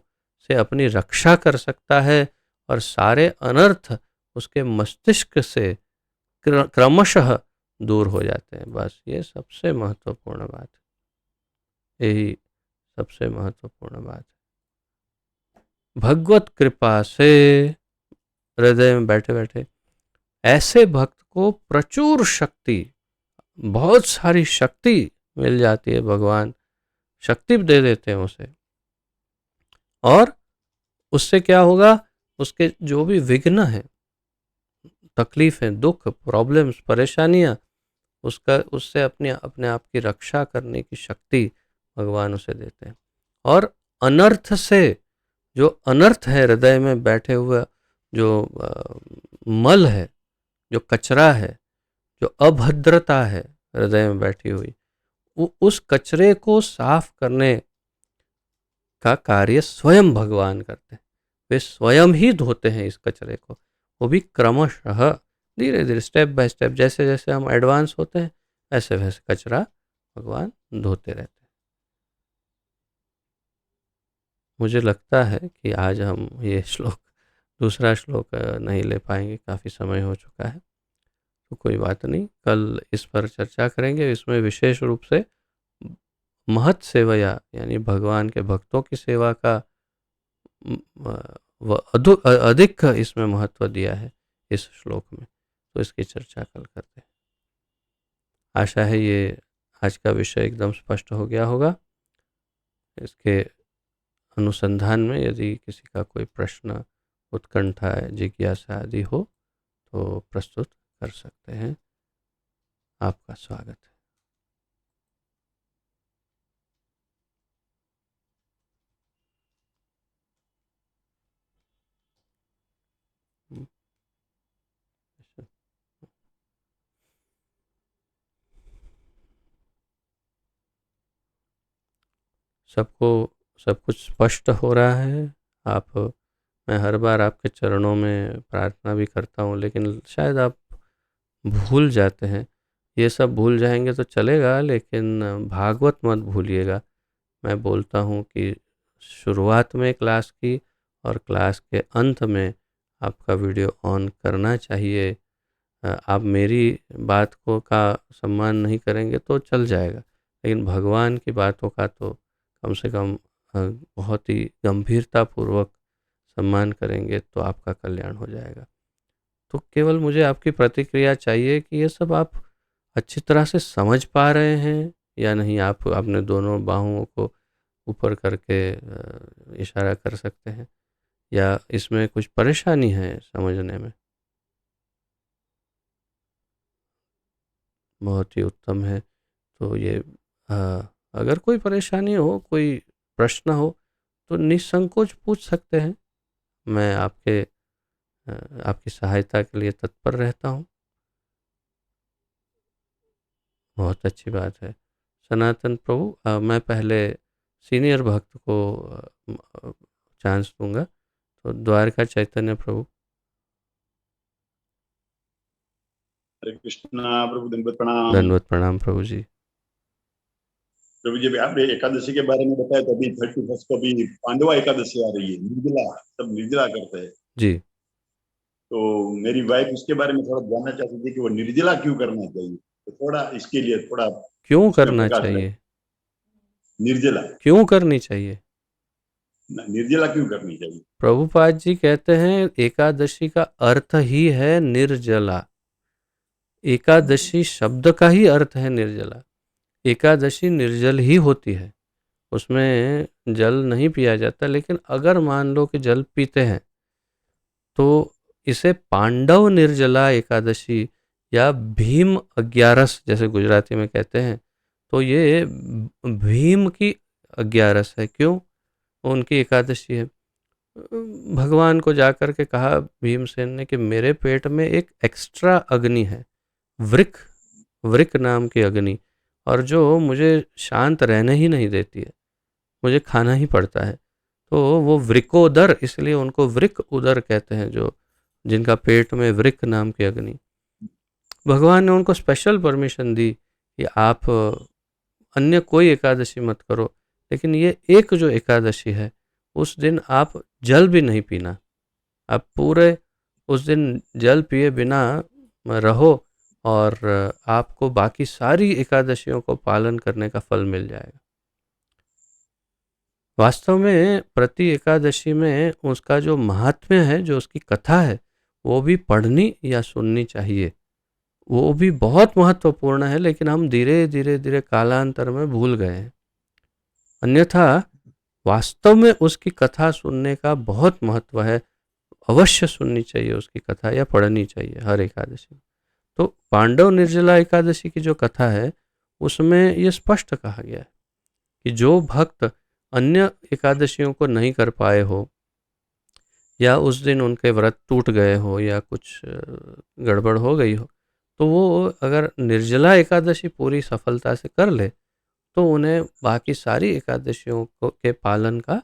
से अपनी रक्षा कर सकता है और सारे अनर्थ उसके मस्तिष्क से क्रमशः दूर हो जाते हैं। बस ये सबसे महत्वपूर्ण बात है, यही सबसे महत्वपूर्ण बात है। भगवत कृपा से हृदय में बैठे बैठे ऐसे भक्त को प्रचुर शक्ति, बहुत सारी शक्ति मिल जाती है, भगवान शक्ति दे देते हैं उसे। और उससे क्या होगा? उसके जो भी विघ्न है, तकलीफें, दुख, प्रॉब्लम्स, परेशानियां, उससे अपने आप की रक्षा करने की शक्ति भगवान उसे देते हैं। और अनर्थ से जो अनर्थ है हृदय में बैठे हुए, जो मल है, जो कचरा है, जो अभद्रता है हृदय में बैठी हुई, उस कचरे को साफ करने का कार्य स्वयं भगवान करते हैं। वे स्वयं ही धोते हैं इस कचरे को, वो भी क्रमशः, धीरे धीरे, स्टेप बाय स्टेप। जैसे जैसे हम एडवांस होते हैं वैसे वैसे कचरा भगवान धोते रहते हैं। मुझे लगता है कि आज हम ये श्लोक, दूसरा श्लोक नहीं ले पाएंगे, काफ़ी समय हो चुका है, तो कोई बात नहीं, कल इस पर चर्चा करेंगे। इसमें विशेष रूप से महत सेवया, यानी भगवान के भक्तों की सेवा का अधिक इसमें महत्व दिया है इस श्लोक में, तो इसकी चर्चा कल करते हैं। आशा है ये आज का विषय एकदम स्पष्ट हो गया होगा। इसके अनुसंधान में यदि किसी का कोई प्रश्न, उत्कंठा, जिज्ञासा आदि हो तो प्रस्तुत कर सकते हैं। आपका स्वागत है। सबको सब कुछ स्पष्ट हो रहा है। मैं हर बार आपके चरणों में प्रार्थना भी करता हूँ, लेकिन शायद आप भूल जाते हैं। ये सब भूल जाएंगे तो चलेगा, लेकिन भागवत मत भूलिएगा। मैं बोलता हूँ कि शुरुआत में क्लास की और क्लास के अंत में आपका वीडियो ऑन करना चाहिए। आप मेरी बात को का सम्मान नहीं करेंगे तो चल जाएगा, लेकिन भगवान की बातों का तो कम से कम बहुत ही गंभीरतापूर्वक सम्मान करेंगे तो आपका कल्याण हो जाएगा। तो केवल मुझे आपकी प्रतिक्रिया चाहिए कि ये सब आप अच्छी तरह से समझ पा रहे हैं या नहीं। आप अपने दोनों बाहुओं को ऊपर करके इशारा कर सकते हैं, या इसमें कुछ परेशानी है समझने में। बहुत ही उत्तम है। तो ये अगर कोई परेशानी हो, कोई प्रश्न हो, तो निसंकोच पूछ सकते हैं। मैं आपकी सहायता के लिए तत्पर रहता हूँ। बहुत अच्छी बात है। सनातन प्रभु, मैं पहले सीनियर भक्त को चांस दूंगा, तो द्वारका चैतन्य प्रभु। हरे कृष्णा प्रभु, दंडवत प्रणाम। दंडवत प्रणाम प्रभु जी। प्रभु जी, आपने एकादशी के बारे में बताया, तो अभी 31 को भी पांडवा एकादशी आ रही है, निर्जला, सब निर्जला करते हैं जी। तो मेरी वाइफ उसके बारे में थोड़ा जानना चाहती थी कि वो निर्जला क्यों करना चाहिए, तो थोड़ा इसके लिए थोड़ा क्यों इसमें करना प्रकाश चाहिए? डालें। निर्जला क्यों करनी चाहिए? निर्जला क्यों करनी चाहिए? प्रभुपाद जी कहते हैं एकादशी का अर्थ ही है निर्जला। एकादशी शब्द का ही अर्थ है निर्जला। एकादशी निर्जल ही होती है, उसमें जल नहीं पिया जाता। लेकिन अगर मान लो कि जल पीते हैं तो इसे पांडव निर्जला एकादशी या भीम अग्यारस जैसे गुजराती में कहते हैं, तो ये भीम की अग्यारस है। क्यों? उनकी एकादशी है। भगवान को जाकर के कहा भीमसेन ने कि मेरे पेट में एक एक्स्ट्रा अग्नि है, वृक वृक नाम की अग्नि, और जो मुझे शांत रहने ही नहीं देती है, मुझे खाना ही पड़ता है। तो वो वृकोदर, इसलिए उनको वृक उदर कहते हैं, जो जिनका पेट में वृक नाम की अग्नि। भगवान ने उनको स्पेशल परमिशन दी कि आप अन्य कोई एकादशी मत करो, लेकिन ये एक जो एकादशी है उस दिन आप जल भी नहीं पीना। आप पूरे उस दिन जल पिए बिना रहो और आपको बाकी सारी एकादशियों को पालन करने का फल मिल जाएगा। वास्तव में प्रति एकादशी में उसका जो महात्म्य है, जो उसकी कथा है, वो भी पढ़नी या सुननी चाहिए। वो भी बहुत महत्वपूर्ण है, लेकिन हम धीरे धीरे धीरे कालांतर में भूल गए हैं। अन्यथा वास्तव में उसकी कथा सुनने का बहुत महत्व है। अवश्य सुननी चाहिए उसकी कथा या पढ़नी चाहिए हर एकादशी में। तो पांडव निर्जला एकादशी की जो कथा है उसमें ये स्पष्ट कहा गया है कि जो भक्त अन्य एकादशियों को नहीं कर पाए हो, या उस दिन उनके व्रत टूट गए हो या कुछ गड़बड़ हो गई हो, तो वो अगर निर्जला एकादशी पूरी सफलता से कर ले तो उन्हें बाकी सारी एकादशियों को के पालन का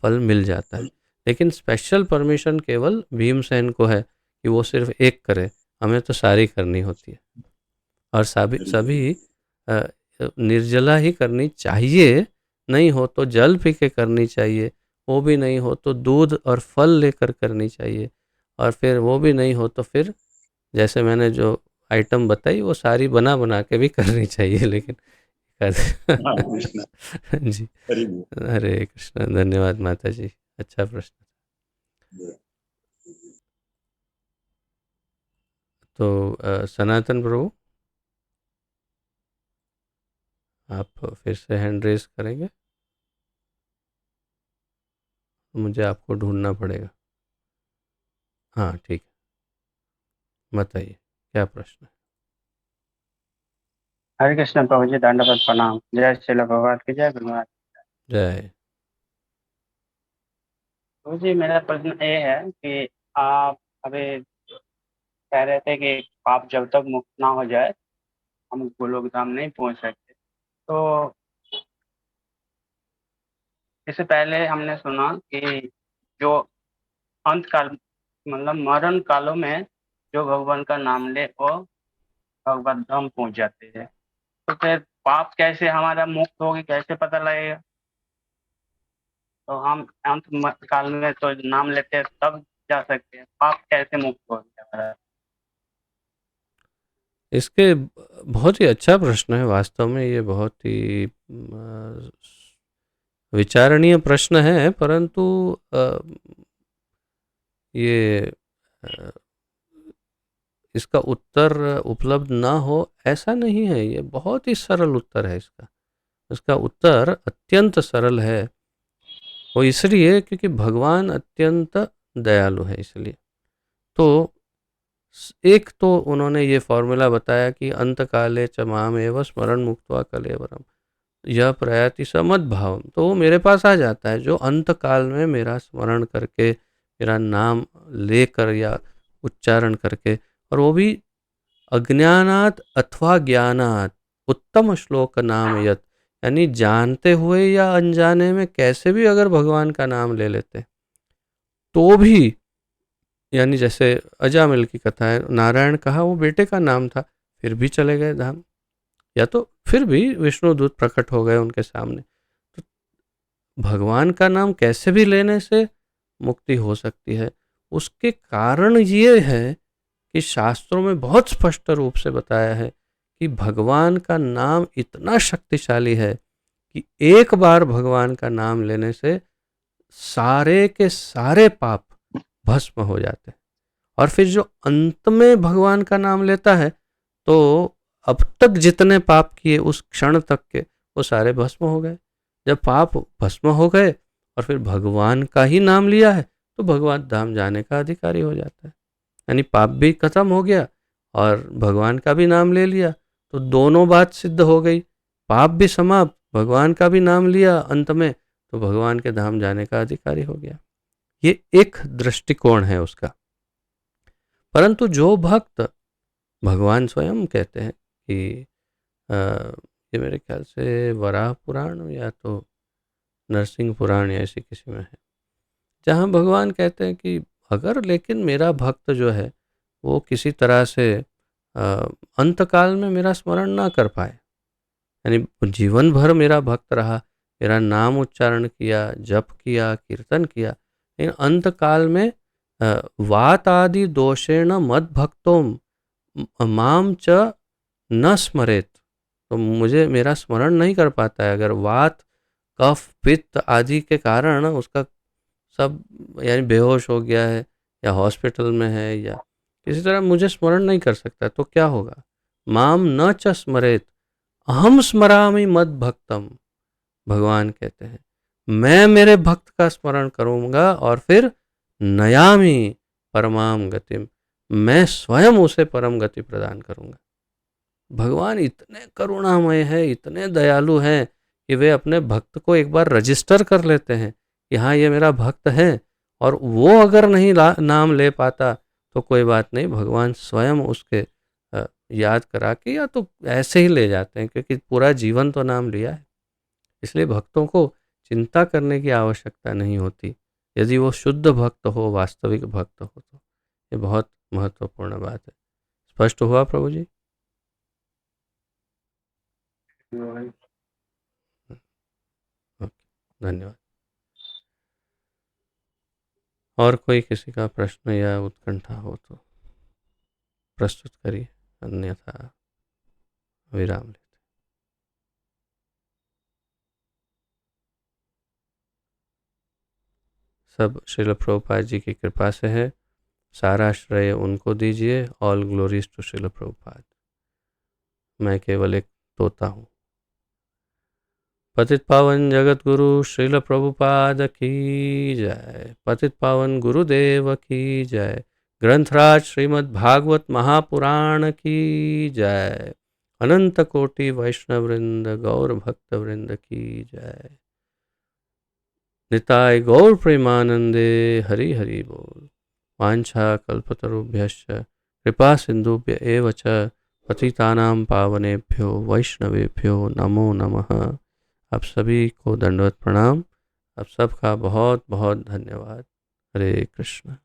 फल मिल जाता है। लेकिन स्पेशल परमिशन केवल भीमसेन को है कि वो सिर्फ एक करे, हमें तो सारी करनी होती है। और सभी बिल्कुल। सभी अ, निर्जला ही करनी चाहिए, नहीं हो तो जल पी के करनी चाहिए, वो भी नहीं हो तो दूध और फल लेकर करनी चाहिए, और फिर वो भी नहीं हो तो फिर जैसे मैंने जो आइटम बताई वो सारी बना बना के भी करनी चाहिए। लेकिन हाँ कृष्ण। जी, हरि बोल। हरे कृष्ण, धन्यवाद माता जी, अच्छा प्रश्न। तो सनातन प्रभु, आप फिर से हैंड रेज करेंगे, मुझे आपको ढूंढना पड़ेगा। हाँ ठीक है, बताइए क्या प्रश्न है। हरे कृष्ण प्रभु जी, दंडवत प्रणाम। जय श्री भगवान की जय गुरुनाथ। जय। प्रभु जी, मेरा प्रश्न ये है कि आप अभी कह रहे थे कि पाप जब तक मुक्त ना हो जाए हम गोलोक धाम नहीं पहुंच सकते। तो इससे पहले हमने सुना कि जो अंत काल मतलब मरण कालों में जो भगवान का नाम ले वो भगवत धाम पहुंच जाते हैं। तो फिर पाप कैसे हमारा मुक्त होगी, कैसे पता लगेगा? तो हम अंत काल में तो नाम लेते हैं तब जा सकते हैं, पाप कैसे मुक्त होगी हमारा? इसके बहुत ही अच्छा प्रश्न है, वास्तव में ये बहुत ही विचारणीय प्रश्न है, परंतु ये अ, इसका उत्तर उपलब्ध ना हो ऐसा नहीं है, ये बहुत ही सरल उत्तर है इसका। इसका उत्तर अत्यंत सरल है, वो इसलिए क्योंकि भगवान अत्यंत दयालु है इसलिए। तो एक तो उन्होंने ये फॉर्मूला बताया कि अंत काले च माम एव स्मरण मुक्त्वा कलेवरम यह प्रयाति समद्भावम, तो वो मेरे पास आ जाता है जो अंत काल में मेरा स्मरण करके, मेरा नाम लेकर या उच्चारण करके, और वो भी अज्ञानात अथवा ज्ञानात उत्तम श्लोक नाम यत, यानी जानते हुए या अनजाने में कैसे भी अगर भगवान का नाम ले लेते तो भी, यानी जैसे अजामिल की कथा है, नारायण कहा वो बेटे का नाम था, फिर भी चले गए धाम, या तो फिर भी विष्णुदूत प्रकट हो गए उनके सामने। तो भगवान का नाम कैसे भी लेने से मुक्ति हो सकती है। उसके कारण ये है कि शास्त्रों में बहुत स्पष्ट रूप से बताया है कि भगवान का नाम इतना शक्तिशाली है कि एक बार भगवान का नाम लेने से सारे के सारे पाप भस्म हो जाते हैं। और फिर जो अंत में भगवान का नाम लेता है तो अब तक जितने पाप किए उस क्षण तक के वो सारे भस्म हो गए। जब पाप भस्म हो गए और फिर भगवान का ही नाम लिया है तो भगवान धाम जाने का अधिकारी हो जाता है। यानी पाप भी खत्म हो गया और भगवान का भी नाम ले लिया, तो दोनों बात सिद्ध हो गई। पाप भी समाप्त, भगवान का भी नाम लिया अंत में, तो भगवान के धाम जाने का अधिकारी हो गया। ये एक दृष्टिकोण है उसका। परंतु जो भक्त, भगवान स्वयं कहते हैं कि ये मेरे ख्याल से वराह पुराण या तो नरसिंह पुराण या ऐसी किसी में है, जहाँ भगवान कहते हैं कि अगर लेकिन मेरा भक्त जो है वो किसी तरह से अ, अंत काल में मेरा स्मरण ना कर पाए, यानी जीवन भर मेरा भक्त रहा, मेरा नाम उच्चारण किया, जप किया, कीर्तन किया, लेकिन अंत काल में वात आदि दोषेण मद भक्तों माम च न स्मरेत, तो मुझे मेरा स्मरण नहीं कर पाता है। अगर वात कफ पित्त आदि के कारण उसका सब, यानी बेहोश हो गया है या हॉस्पिटल में है या किसी तरह मुझे स्मरण नहीं कर सकता, तो क्या होगा? माम न च स्मरेत अहम स्मरामि मद भक्तम, भगवान कहते हैं मैं मेरे भक्त का स्मरण करूंगा और फिर नयामि परमाम गतिम, मैं स्वयं उसे परम गति प्रदान करूंगा। भगवान इतने करुणामय है, इतने दयालु हैं कि वे अपने भक्त को एक बार रजिस्टर कर लेते हैं कि हाँ ये मेरा भक्त है, और वो अगर नहीं नाम ले पाता तो कोई बात नहीं, भगवान स्वयं उसके याद करा के या तो ऐसे ही ले जाते हैं, क्योंकि पूरा जीवन तो नाम लिया है। इसलिए भक्तों को चिंता करने की आवश्यकता नहीं होती, यदि वो शुद्ध भक्त हो, वास्तविक भक्त हो तो। ये बहुत महत्वपूर्ण बात है। स्पष्ट हुआ प्रभु जी? धन्यवाद। और कोई किसी का प्रश्न या उत्कंठा हो तो प्रस्तुत करिए, अन्यथा विराम लेते। सब श्रील प्रभुपाद जी की कृपा से है, सारा श्रेय उनको दीजिए। All glories to Srila Prabhupada. मैं केवल एक तोता हूँ। पतित पावन जगत गुरु श्रील प्रभुपाद की जय। पतित पावन गुरुदेव की जय। ग्रंथराज श्रीमद् भागवत महापुराण की जय। अनंत कोटि वैष्णव वृंद गौर भक्त वृंद की जय। निताय गौर प्रेमानंदे हरि हरि बोल। वांछा कल्पतरुभ्यश्च कृपा सिंधुभ्य एव च पतितानां पावनेभ्यो वैष्णवेभ्यो नमो नमः। आप सभी को दंडवत प्रणाम। आप सबका बहुत बहुत धन्यवाद। हरे कृष्ण।